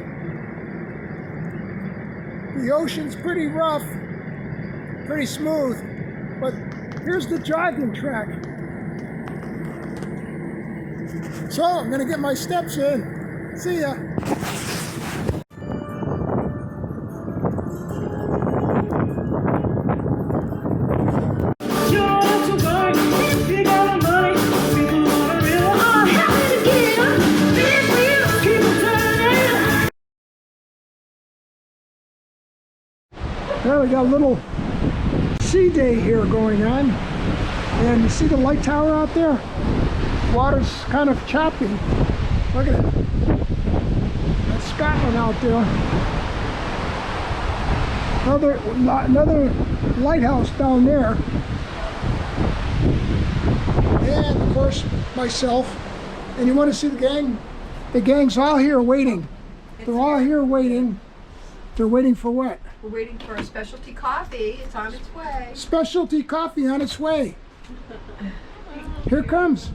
The ocean's pretty rough, pretty smooth, but here's the jogging track. So I'm gonna get my steps in. See ya. Well, we got a little sea day here going on, and you see the light tower out there? Water's kind of choppy. Look at it. That's Scotland out there. Another lighthouse down there. And of course, myself. And you want to see the gang? The gang's all here waiting. They're all here waiting. They're waiting for what? We're waiting for a specialty coffee. It's on its way. Specialty coffee on its way. Here it comes.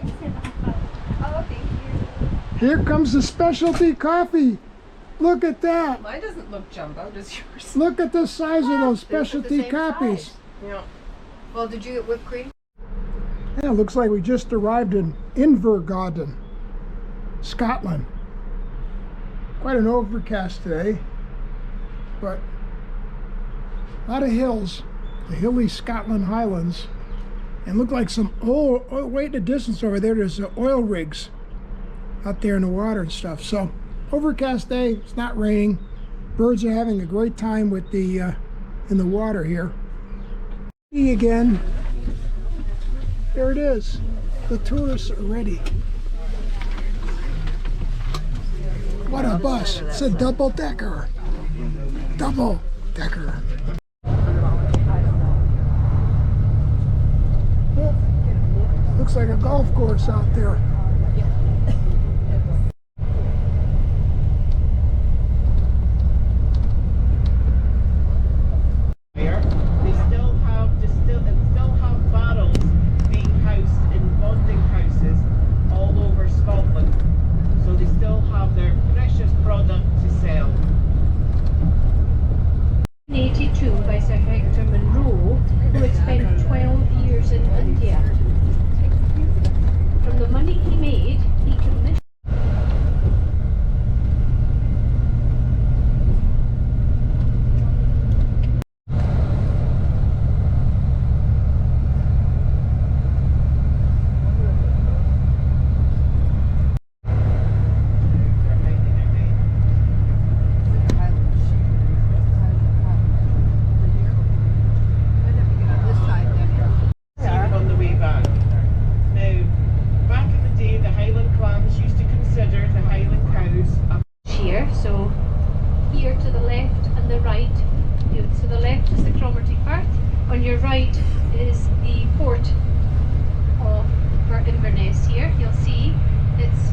Oh, thank you. Here comes the specialty coffee. Look at that. Mine doesn't look jumbo, does yours? Look at the size of those They're the specialty same coffees. size. Yeah. Well, did you get whipped cream? Yeah, it looks like we just arrived in Invergordon, Scotland. Quite an overcast today, but a lot of hills, the hilly Scotland Highlands, and look like some oil, way in the distance over there, there's oil rigs out there in the water and stuff. So overcast day, it's not raining. Birds are having a great time with the in the water here. See again. There it is. The tourists are ready. What a bus. It's a double-decker. Double-decker. Looks like a golf course out there. right, to the left is the Cromarty Firth. On your right is the port of Inverness here. You'll see it's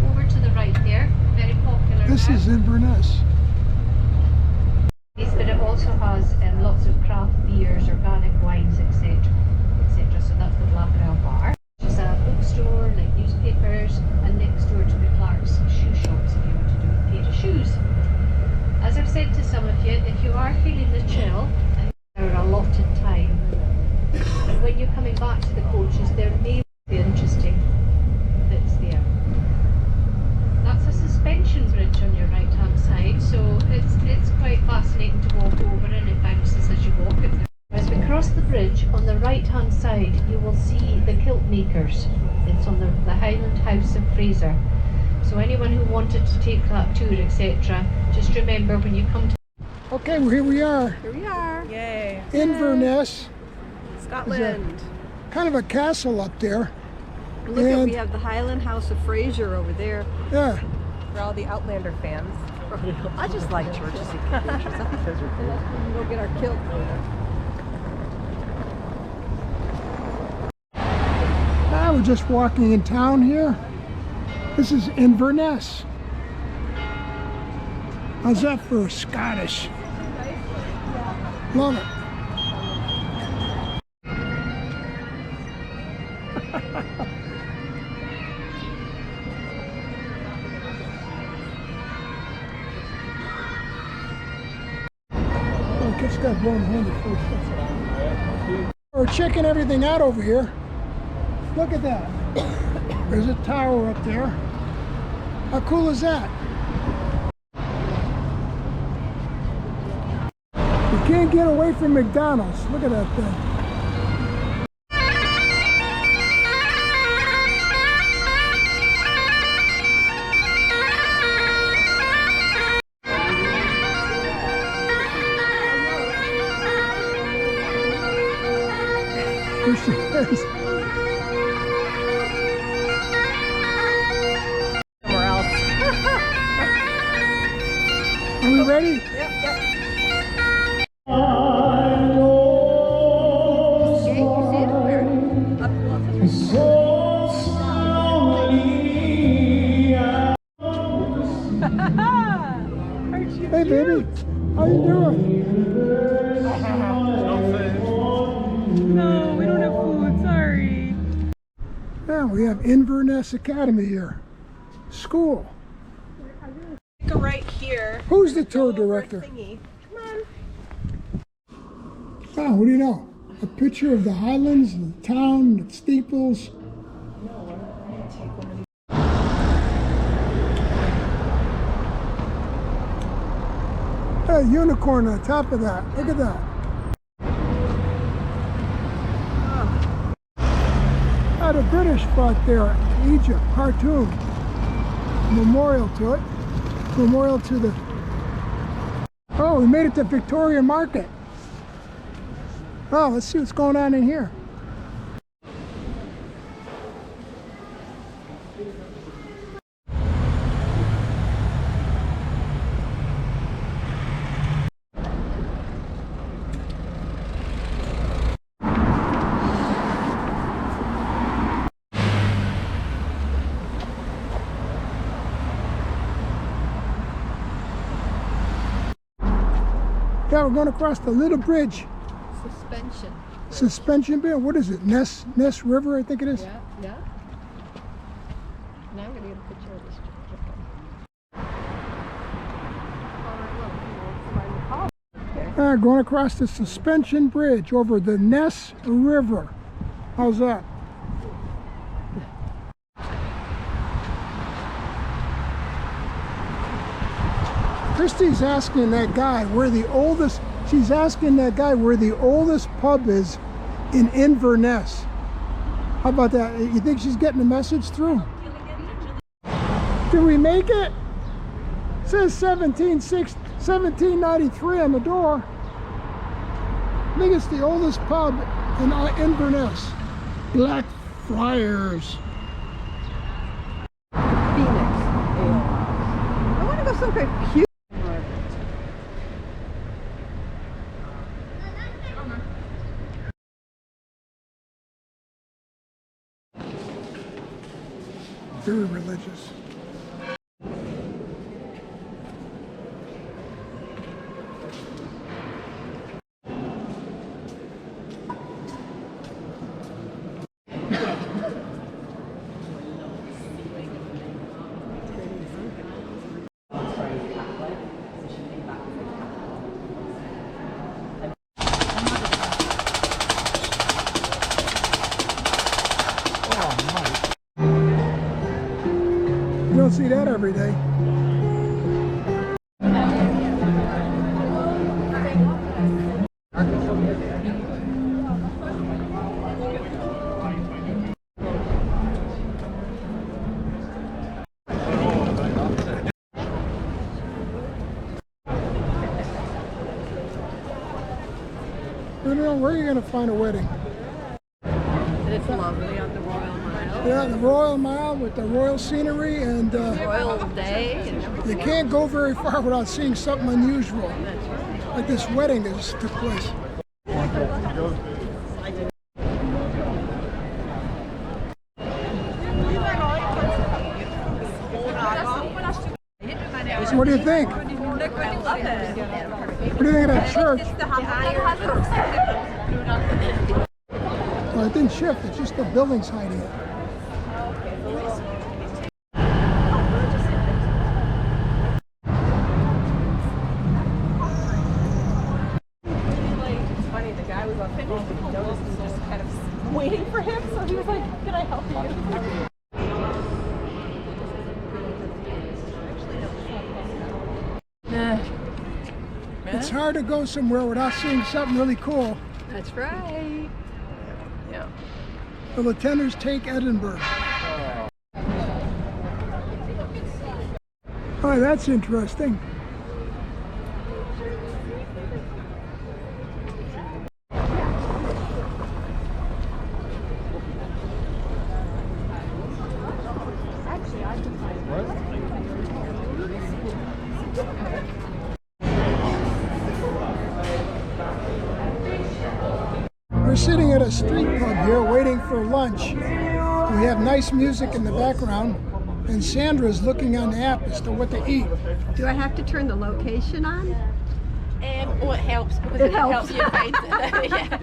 over to the right there, very popular. This is Inverness. But it also has lots of craft beers, organic wines, etc. etc. So that's the Black Rail Bar. It's a bookstore, like newspapers, and next door to the Clark's shoe shops if you want to do a pair of shoes. As I've said to some of you, if you are feeling the chill, there are allotted time. And when you're coming back to the coaches, there may be interesting bits there. That's a suspension bridge on your right hand side, so it's quite fascinating to walk over, and it bounces as you walk it. As we cross the bridge, on the right hand side you will see the kilt makers. It's on the Highland House of Fraser. So anyone who wanted to take that tour, etc., just remember when you come to... Okay, well, here we are. Here we are. Yay. Inverness. Scotland. Kind of a castle up there. Look at, we have the Highland House of Fraser over there. Yeah. For all the Outlander fans. I just like churches and cathedrals. I think those are cool. We'll go get our kilt later. We're just walking in town here. This is Inverness. How's that for Scottish? Love it. Oh, just got blown handy first. We're checking everything out over here. Look at that. There's a tower up there. How cool is that? You can't get away from McDonald's. Look at that thing. Here she is. Are we ready? Yep. Hey baby, how you doing? No, we don't have food, sorry. Yeah, we have Inverness Academy here. School. Take a right here. Who's the tour director? Come on. Oh, what do you know? A picture of the Highlands, the town, the steeples. Hey, unicorn on top of that. Look at that. Oh, the British fought there in Egypt, Khartoum. Memorial to it. Memorial to the... Oh, we made it to Victoria Market. Oh, let's see what's going on in here. Yeah, we're going across the little bridge. Suspension. Suspension bridge? What is it? Ness River, I think it is? Yeah. Now I'm going to get a picture of this. Going across the suspension bridge over the Ness River. How's that? Christy's asking that guy where the oldest, she's asking that guy where the oldest pub is in Inverness. How about that? You think she's getting the message through? Did we make it? It says 1793 on the door. I think it's the oldest pub in Inverness. Blackfriars. Phoenix. I want to go someplace cute. Very religious. You don't see that every day. I don't know where you're going to find a wedding. It's lovely on the Royal Mile. Yeah, the Royal Mile with the royal scenery and Royal Day. And everything. you can't go very far without seeing something unusual. Like this wedding that just took place. So what do you think? What do you think of that church? Well, it didn't shift, it's just the building's hiding it. It's funny, the guy was on fitness and he noticed and just kind of waiting for him, so he was like, can I help you? It's hard to go somewhere without seeing something really cool. That's right. Yeah. The Letendres take Edinburgh. Oh, that's interesting. We're sitting at a street pub here waiting for lunch. We have nice music in the background, and Sandra's looking on the app as to what to eat. Do I have to turn the location on? Well, it helps because it helps you find it. Yeah.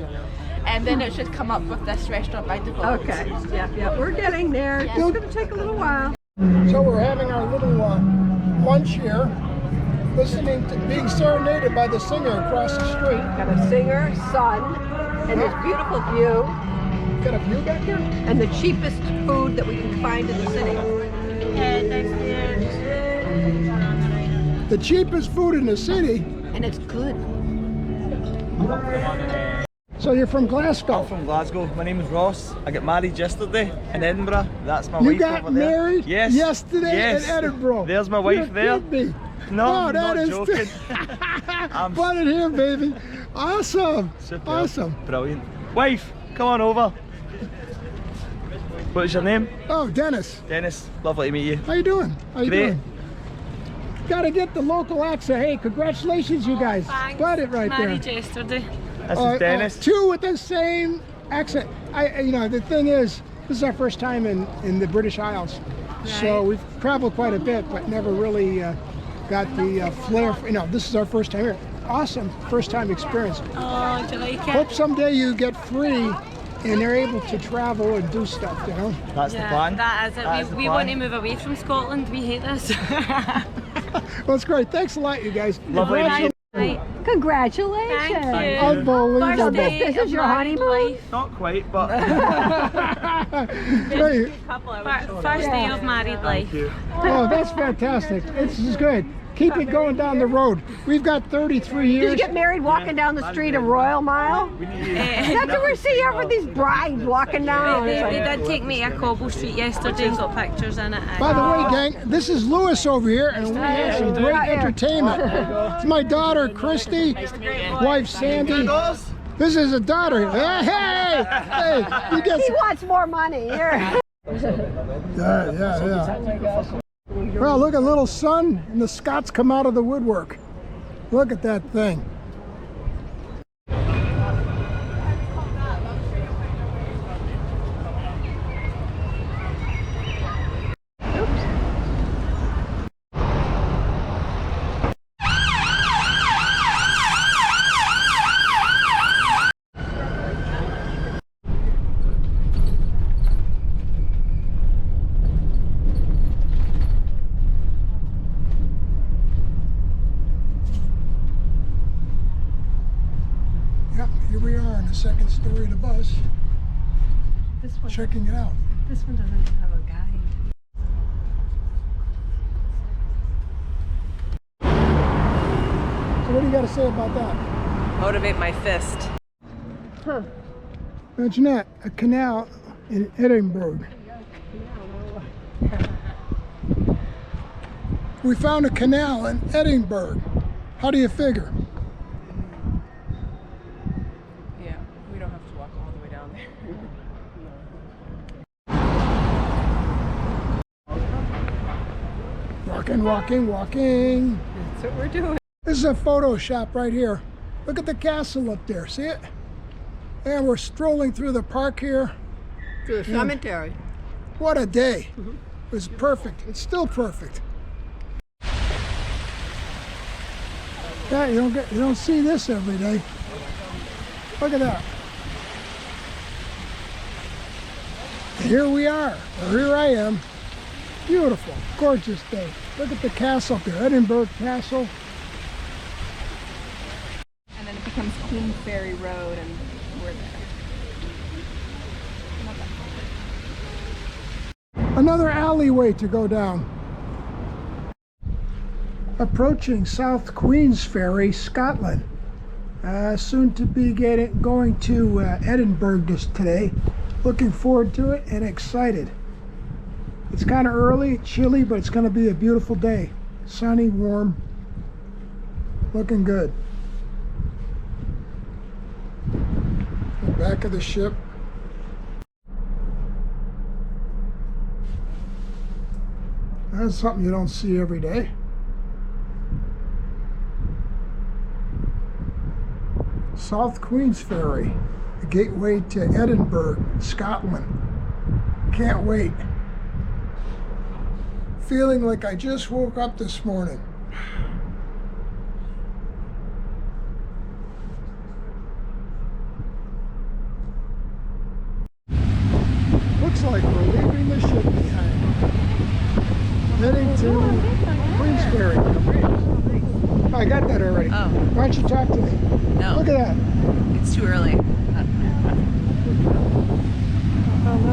And then it should come up with this restaurant by default. Okay, yeah, we're getting there. It's going to take a little while. So we're having our little lunch here, listening to being serenaded by the singer across the street. Got a singer, sun, and this beautiful view. Got a view back here? And the cheapest food that we can find in the city. The cheapest food in the city? And it's good. So you're from Glasgow? I'm from Glasgow. My name is Ross. I got married yesterday in Edinburgh. That's my you wife got over there. Married yesterday in Edinburgh? There's my wife there. No, oh, that not is joking. Fun in here, baby. Awesome. Superb. Awesome. Brilliant. Wife, come on over. What's your name? Oh, Dennis. Dennis. Lovely to meet you. How you doing? How you Great. doing? Got to get the local accent. Hey, congratulations, you guys. Thanks. Got it right there. Married yesterday. This is Dennis. Two with the same accent. You know, the thing is, this is our first time in the British Isles. Right. So we've traveled quite a bit, but never really got the flair. You know, this is our first time here. Awesome first time experience. Oh, do you like it? Hope someday you get free and they're able to travel and do stuff, you know? That's the plan. That is it. We want to move away from Scotland. We hate this. Well, it's great. Thanks a lot, you guys. Lovely to meet you. Congratulations. Thank you. Unbelievable. This is your honeymoon? Not quite, but... Hey. First day of married life. Oh, that's fantastic. This is good. Keep it going down the road. We've got 33 years. Did you get married walking down the street of Royal Mile? That's what we see over these brides walking down. They did take me to a cobble street yesterday and got pictures in it. By the way, gang, this is Lewis over here, and we have some great entertainment. It's my daughter, Christy, wife, Sandy. This is a daughter. Hey! You get he wants more money. Yeah. Well, look at little son, and the Scots come out of the woodwork. Look at that thing. Yep, here we are in the second story of the bus, This one, checking it out. this one doesn't have a guide. So what do you got to say about that? Motivate my fist. Huh. Imagine that, a canal in Edinburgh. We found a canal in Edinburgh. How do you figure? Yeah, we don't have to walk all the way down there. Walking, walking, walking. That's what we're doing. This is a photo shop right here. Look at the castle up there, see it? And we're strolling through the park here. To the cemetery. What a day. It was perfect. It's still perfect. Yeah, you don't see this every day. Look at that. Here we are. Or here I am. Beautiful, gorgeous day. Look at the castle up there, Edinburgh Castle. And then it becomes Queen Ferry Road, and we're there. Another alleyway to go down. Approaching South Queensferry, Scotland. Soon to be going to Edinburgh today. Looking forward to it and excited. It's kind of early, chilly, but it's going to be a beautiful day. Sunny, warm, looking good. The back of the ship. That's something you don't see every day. South Queensferry, the gateway to Edinburgh, Scotland. Can't wait. Feeling like I just woke up this morning. Looks like we're leaving the ship behind. Heading to Queensferry. Oh, I got that already. Oh. Why don't you talk to me? No. Look at that. It's too early.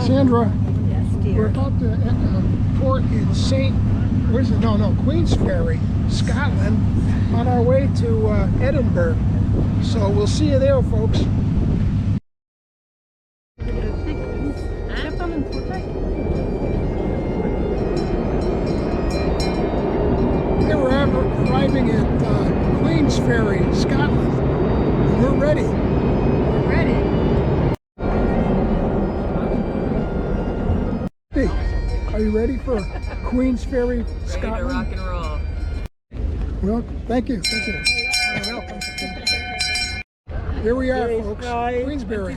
Sandra, Yes, dear. we're about to port in Queensferry, Scotland, on our way to Edinburgh. So we'll see you there, folks. They were arriving at Queensferry, Scotland. And we're ready. We're ready. Hey, are you ready for Queensferry, Scotland? Ready to rock and roll. Well, thank you. Thank you. You're welcome. Here we are, folks. Queensferry.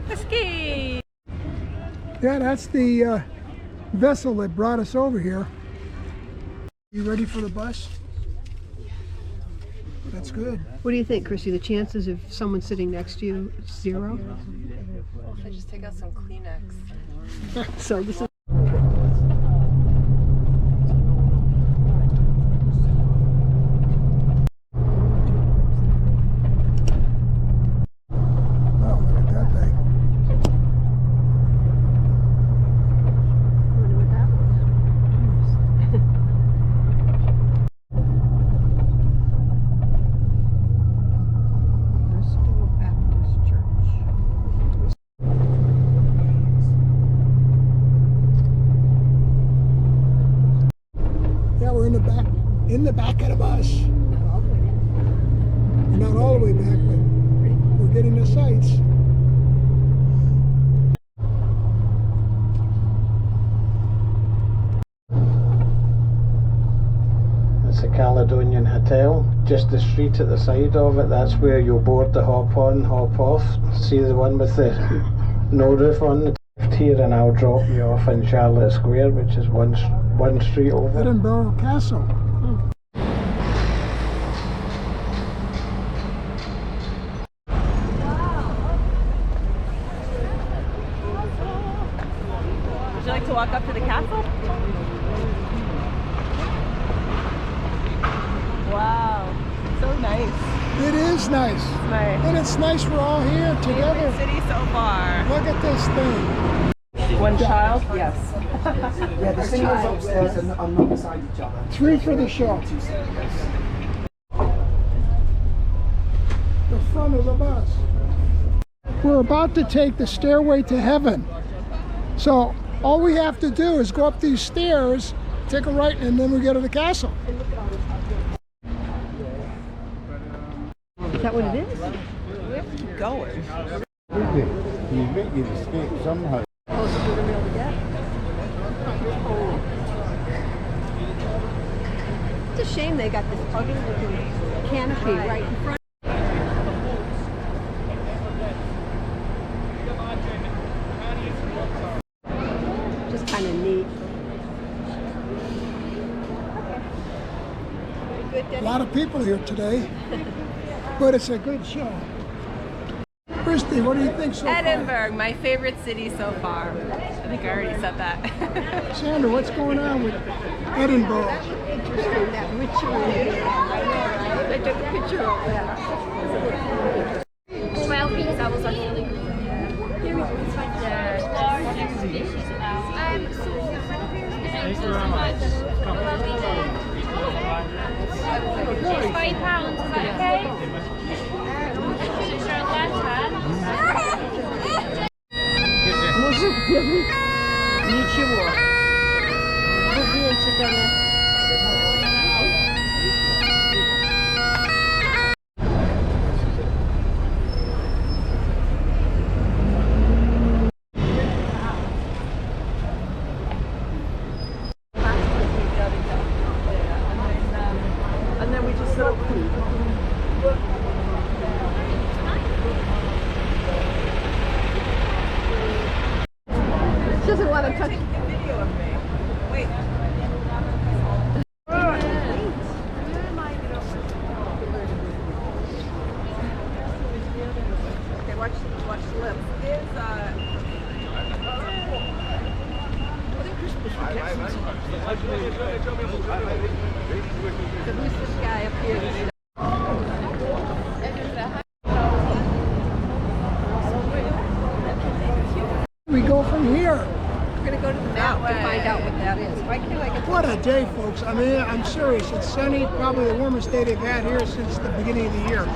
Whiskey. Yeah, that's the vessel that brought us over here. You ready for the bus? That's good. What do you think, Chrissy? The chances of someone sitting next to you is 0? Well, if I just take out some Kleenex. So this is. In the back of the bus. We're not all the way back, but we're getting the sights. It's a Caledonian Hotel. Just the street at the side of it, that's where you'll board the hop on, hop off. See the one with the no roof on the left here, and I'll drop you off in Charlotte Square, which is one street over. Edinburgh Castle. Would you like to walk up to the castle? Wow, so nice. It is nice. nice. And it's nice we're all here together. Favorite city so far. Look at this thing. One child? Yes. Yeah, the singles upstairs are not beside each other. 3 for the show. The front of the bus. We're about to take the stairway to heaven. So all we have to do is go up these stairs, take a right, and then we get to the castle. Is that what it is? We have to keep going. You make your escape somehow. Oh, so we're going to be able to get? It's a shame they got this ugly looking canopy right in front. Just kind of neat. A lot of people here today, but it's a good show. Christy, what do you think so far? Edinburgh, my favorite city so far. I think I already said that. Sandra, what's going on with Edinburgh? Interesting, that ritual. I know, right? They took a picture of that. 12 weeks, I was on really good. Here we go. It's like the largest species allowed. Thanks so much. It's £5, is that okay? Ничего. Бубенчиками. And then we just go. She doesn't want to touch. Video of me. Wait. Okay, watch the lips. Who's this guy up here? We go from here. We're going to go to the map to find out what that is. Why can't I get What a day, folks. I mean, I'm serious. It's sunny, probably the warmest day they've had here since the beginning of the year.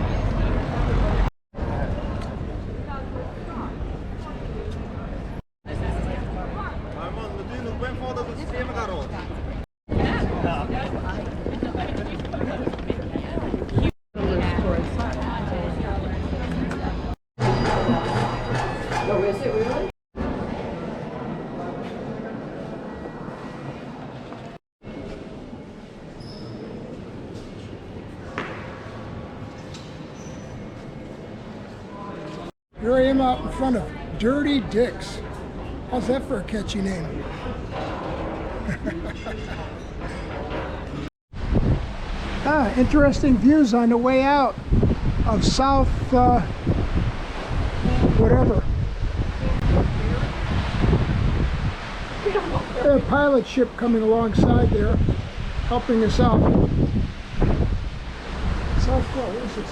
Oh, is it really? Here I am out in front of Dirty Dick's. How's that for a catchy name? Interesting views on the way out of South, whatever. A pilot ship coming alongside there, helping us out. What is it?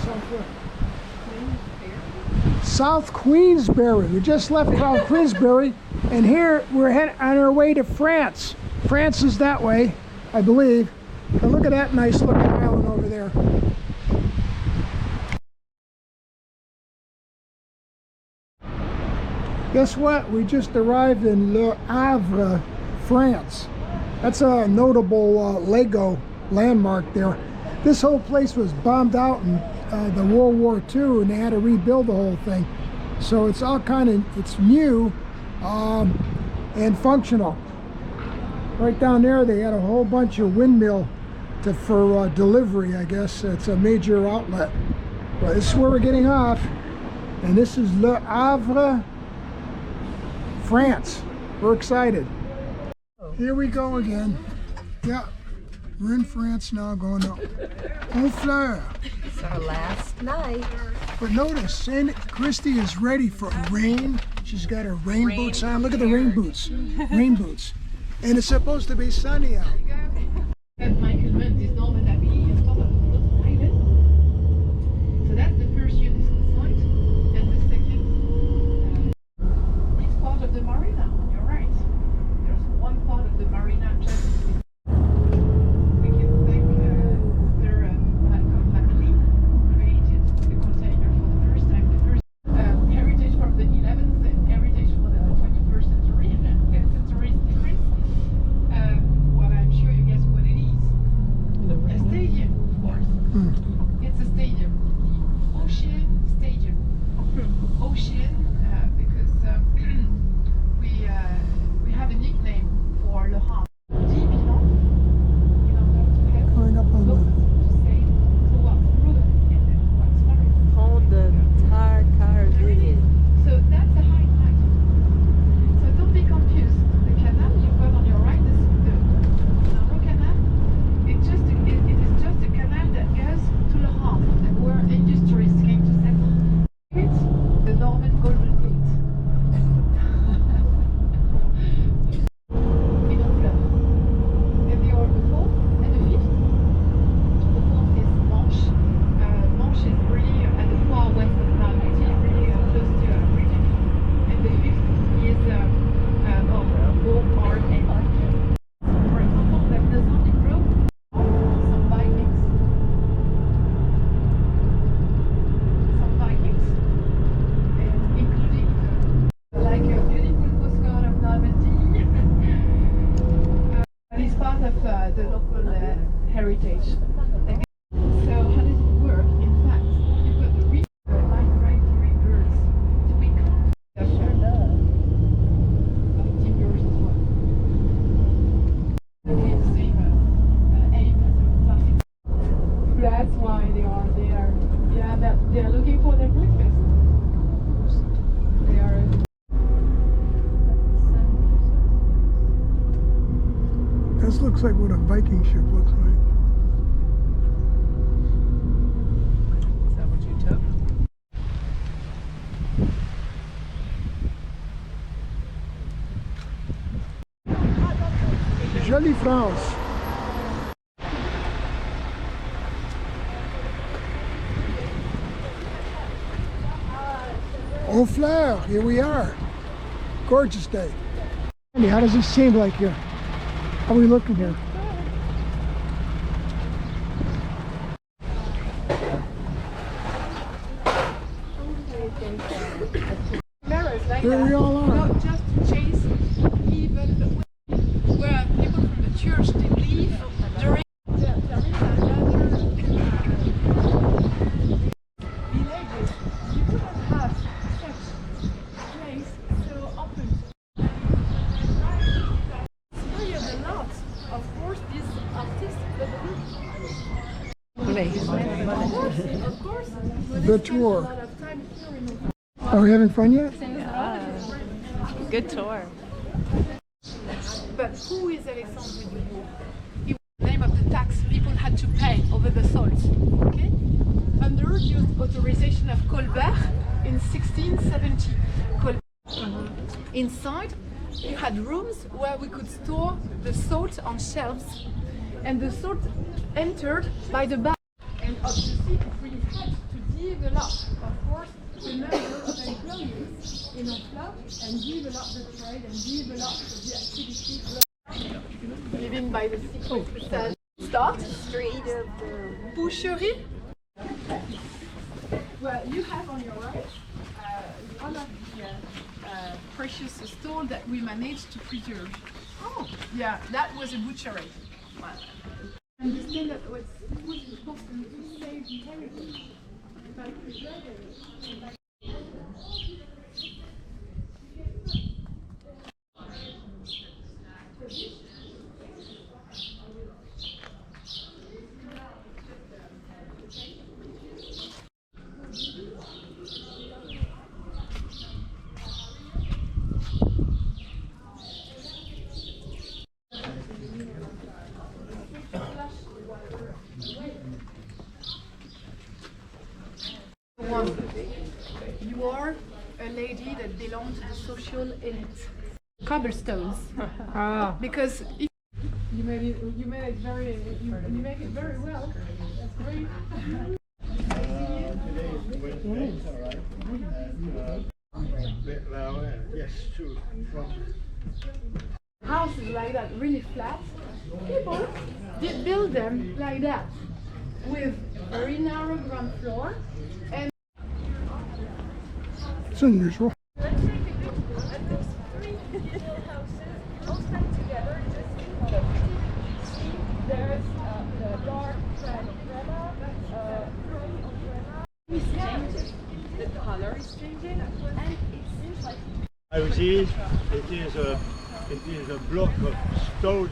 South Queensbury. We just left South Queensbury, and here we're on our way to France. France is that way, I believe. But look at that nice looking island over there. Guess what? We just arrived in Letendre, France. That's a notable Lego landmark there. This whole place was bombed out in the World War II, and they had to rebuild the whole thing. So it's all it's new and functional. Right down there, they had a whole bunch of windmill for delivery, I guess. It's a major outlet. But this is where we're getting off, and this is Letendre, France. We're excited. Here we go again. Yeah, we're in France now, going to Honfleur. It's our last night. But notice, Christy is ready for rain. She's got her rain boots on. Look at the rain boots. Rain boots. And it's supposed to be sunny out. So that's the first year this heritage. So how does it work? In fact, you've got the migratory birds. So we can't team yours as well. Okay, the same aim as a classic. That's why they are there. Yeah, they are looking for their breakfast. They are. This looks like what a Viking ship looks like. Is that what you took? Jolie France. Honfleur, here we are. Gorgeous day. Andy, how does it seem like here? How are we looking here? Here we all are. Not just to chase, even where people from the church they leave during there is another villages. You couldn't have such place so open. Inspired a lot, of course, these artists, but of course, The tour. Are we having fun yet? Good tour. But who is Alexandre Dubourg? He was the name of the tax people had to pay over the salt, okay? Under the authorization of Colbert in 1670. Inside, you had rooms where we could store the salt on shelves, and the salt entered by the bag. And obviously, if we had to develop, of course, the number of employees in Honfleur and develop the trade and develop the activity living by the sea. Start street of the boucherie. Well, you have on your right one of the precious stores that we managed to preserve. Oh, yeah, that was a butchery. I understand that it was important to save the heritage by preserving it. You are a lady that belongs to the social elite. Cobblestones. Because if you made it very you make it very well. That's great. Yes, true. Houses like that, really flat. People did build them like that, with very narrow ground floor. And it's unusual. let's take a look at those three little houses all stacked together just in color. See, there's the dark red umbrella, gray umbrella. It's changing. The color is changing, and it seems like It is a block of stone.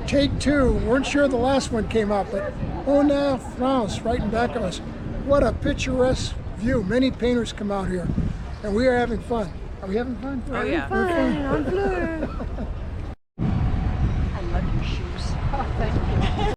Take two. Weren't sure the last one came up, but Honfleur, France, right in back of us. What a picturesque view. Many painters come out here, and we are having fun. Are we having fun? Oh yeah. We're fun. Honfleur. I love your shoes. Oh, thank you.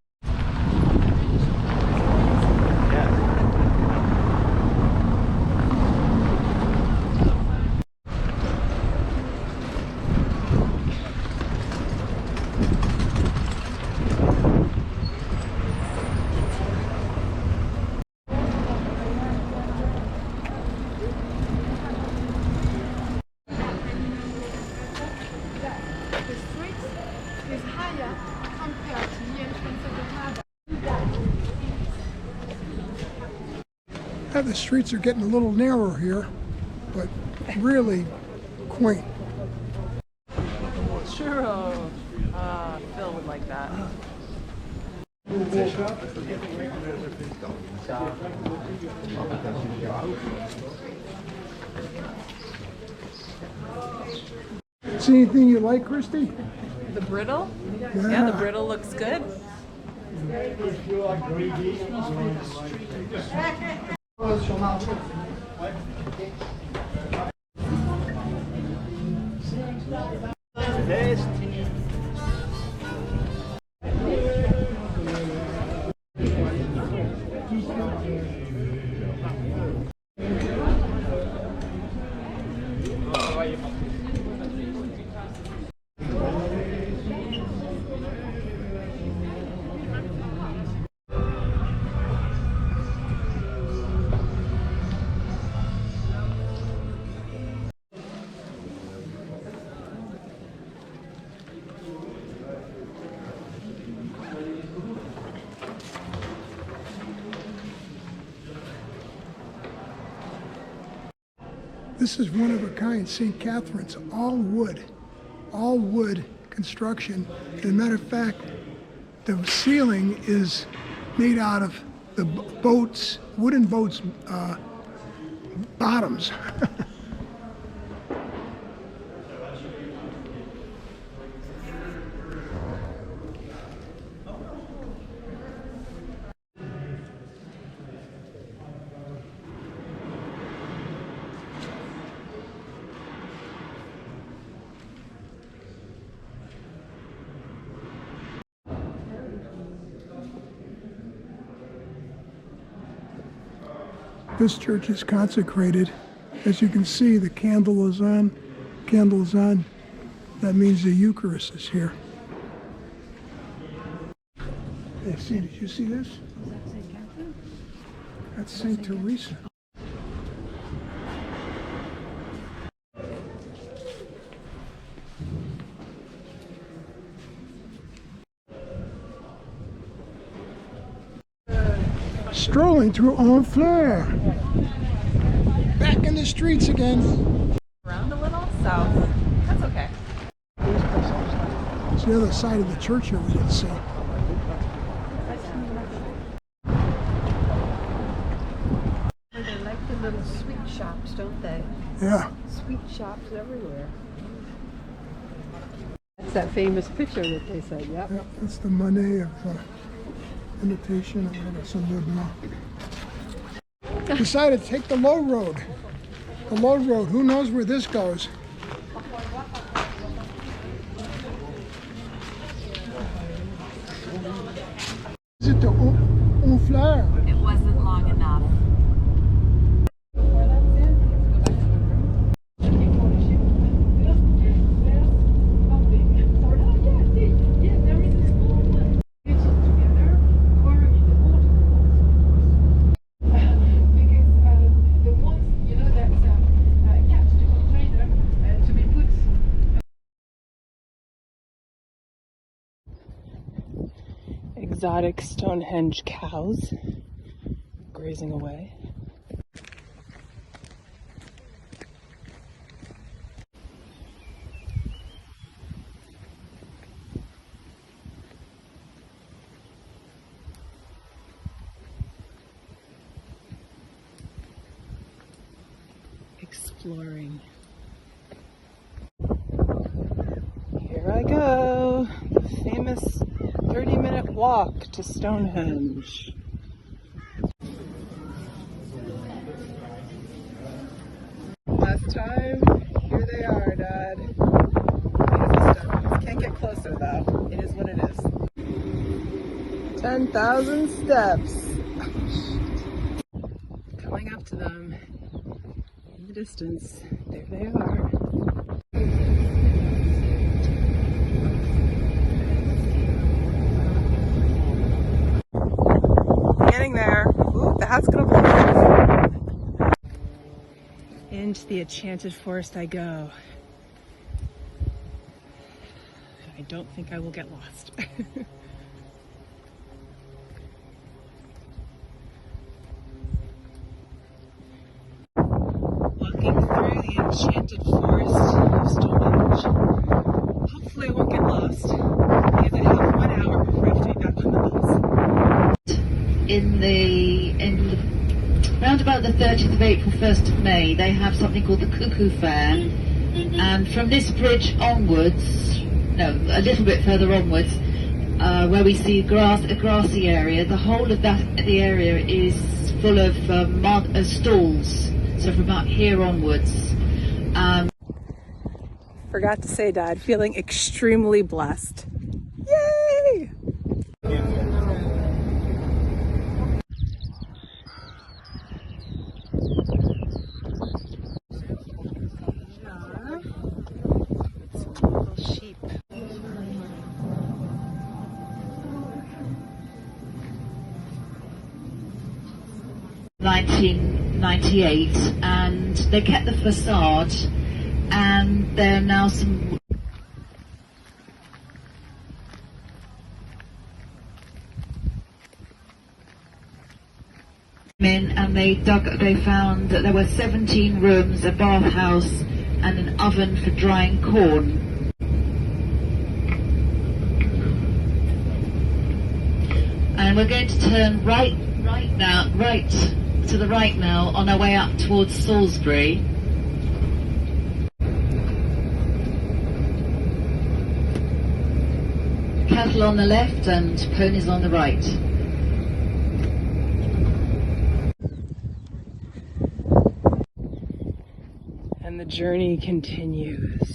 The streets are getting a little narrower here, but really quaint. Churro. Phil would like that. See anything you like, Christy? The brittle? Yeah. Yeah, the brittle looks good. This is one of a kind, St. Catherine's, all wood construction. As a matter of fact, the ceiling is made out of the boats, wooden boats, bottoms. This church is consecrated. As you can see, the candle is on. Candle is on. That means the Eucharist is here. Hey, see, did you see this? That's St. Teresa. Strolling through Honfleur. Back in the streets again. Around a little south. That's okay. It's the other side of the church here we didn't see. They like the little sweet shops, don't they? Yeah. Sweet shops everywhere. That's that famous picture that they said, yep. Yeah, that's the Monet of imitation of some decided to take the low road. The low road. Who knows where this goes? Is it the Honfleur? It wasn't long enough. Exotic Stonehenge cows grazing away. Exploring. Here I go, the famous 30-minute walk to Stonehenge. Last time, here they are, Dad. Can't get closer though. It is what it is. 10,000 steps. Coming up to them in the distance. There they are. Getting there. Ooh, the hat's gonna blow. Into the enchanted forest I go. I don't think I will get lost. Walking through the enchanted forest of Stonehenge. Hopefully I won't get lost, because I have 1 hour before I have to be back on the bus. Around about the 30th of April, 1st of May, they have something called the Cuckoo Fair, and from this bridge onwards, no, a little bit further onwards, where we see a grassy area, the whole of the area is full of stalls. So from about here onwards. Forgot to say, Dad, feeling extremely blessed. Yay! Little sheep. (1998), and they kept the facade, and there are now some and they found that there were 17 rooms, a bathhouse, and an oven for drying corn. And we're going to turn right to the right now on our way up towards Salisbury. Cattle on the left and ponies on the right. And the journey continues.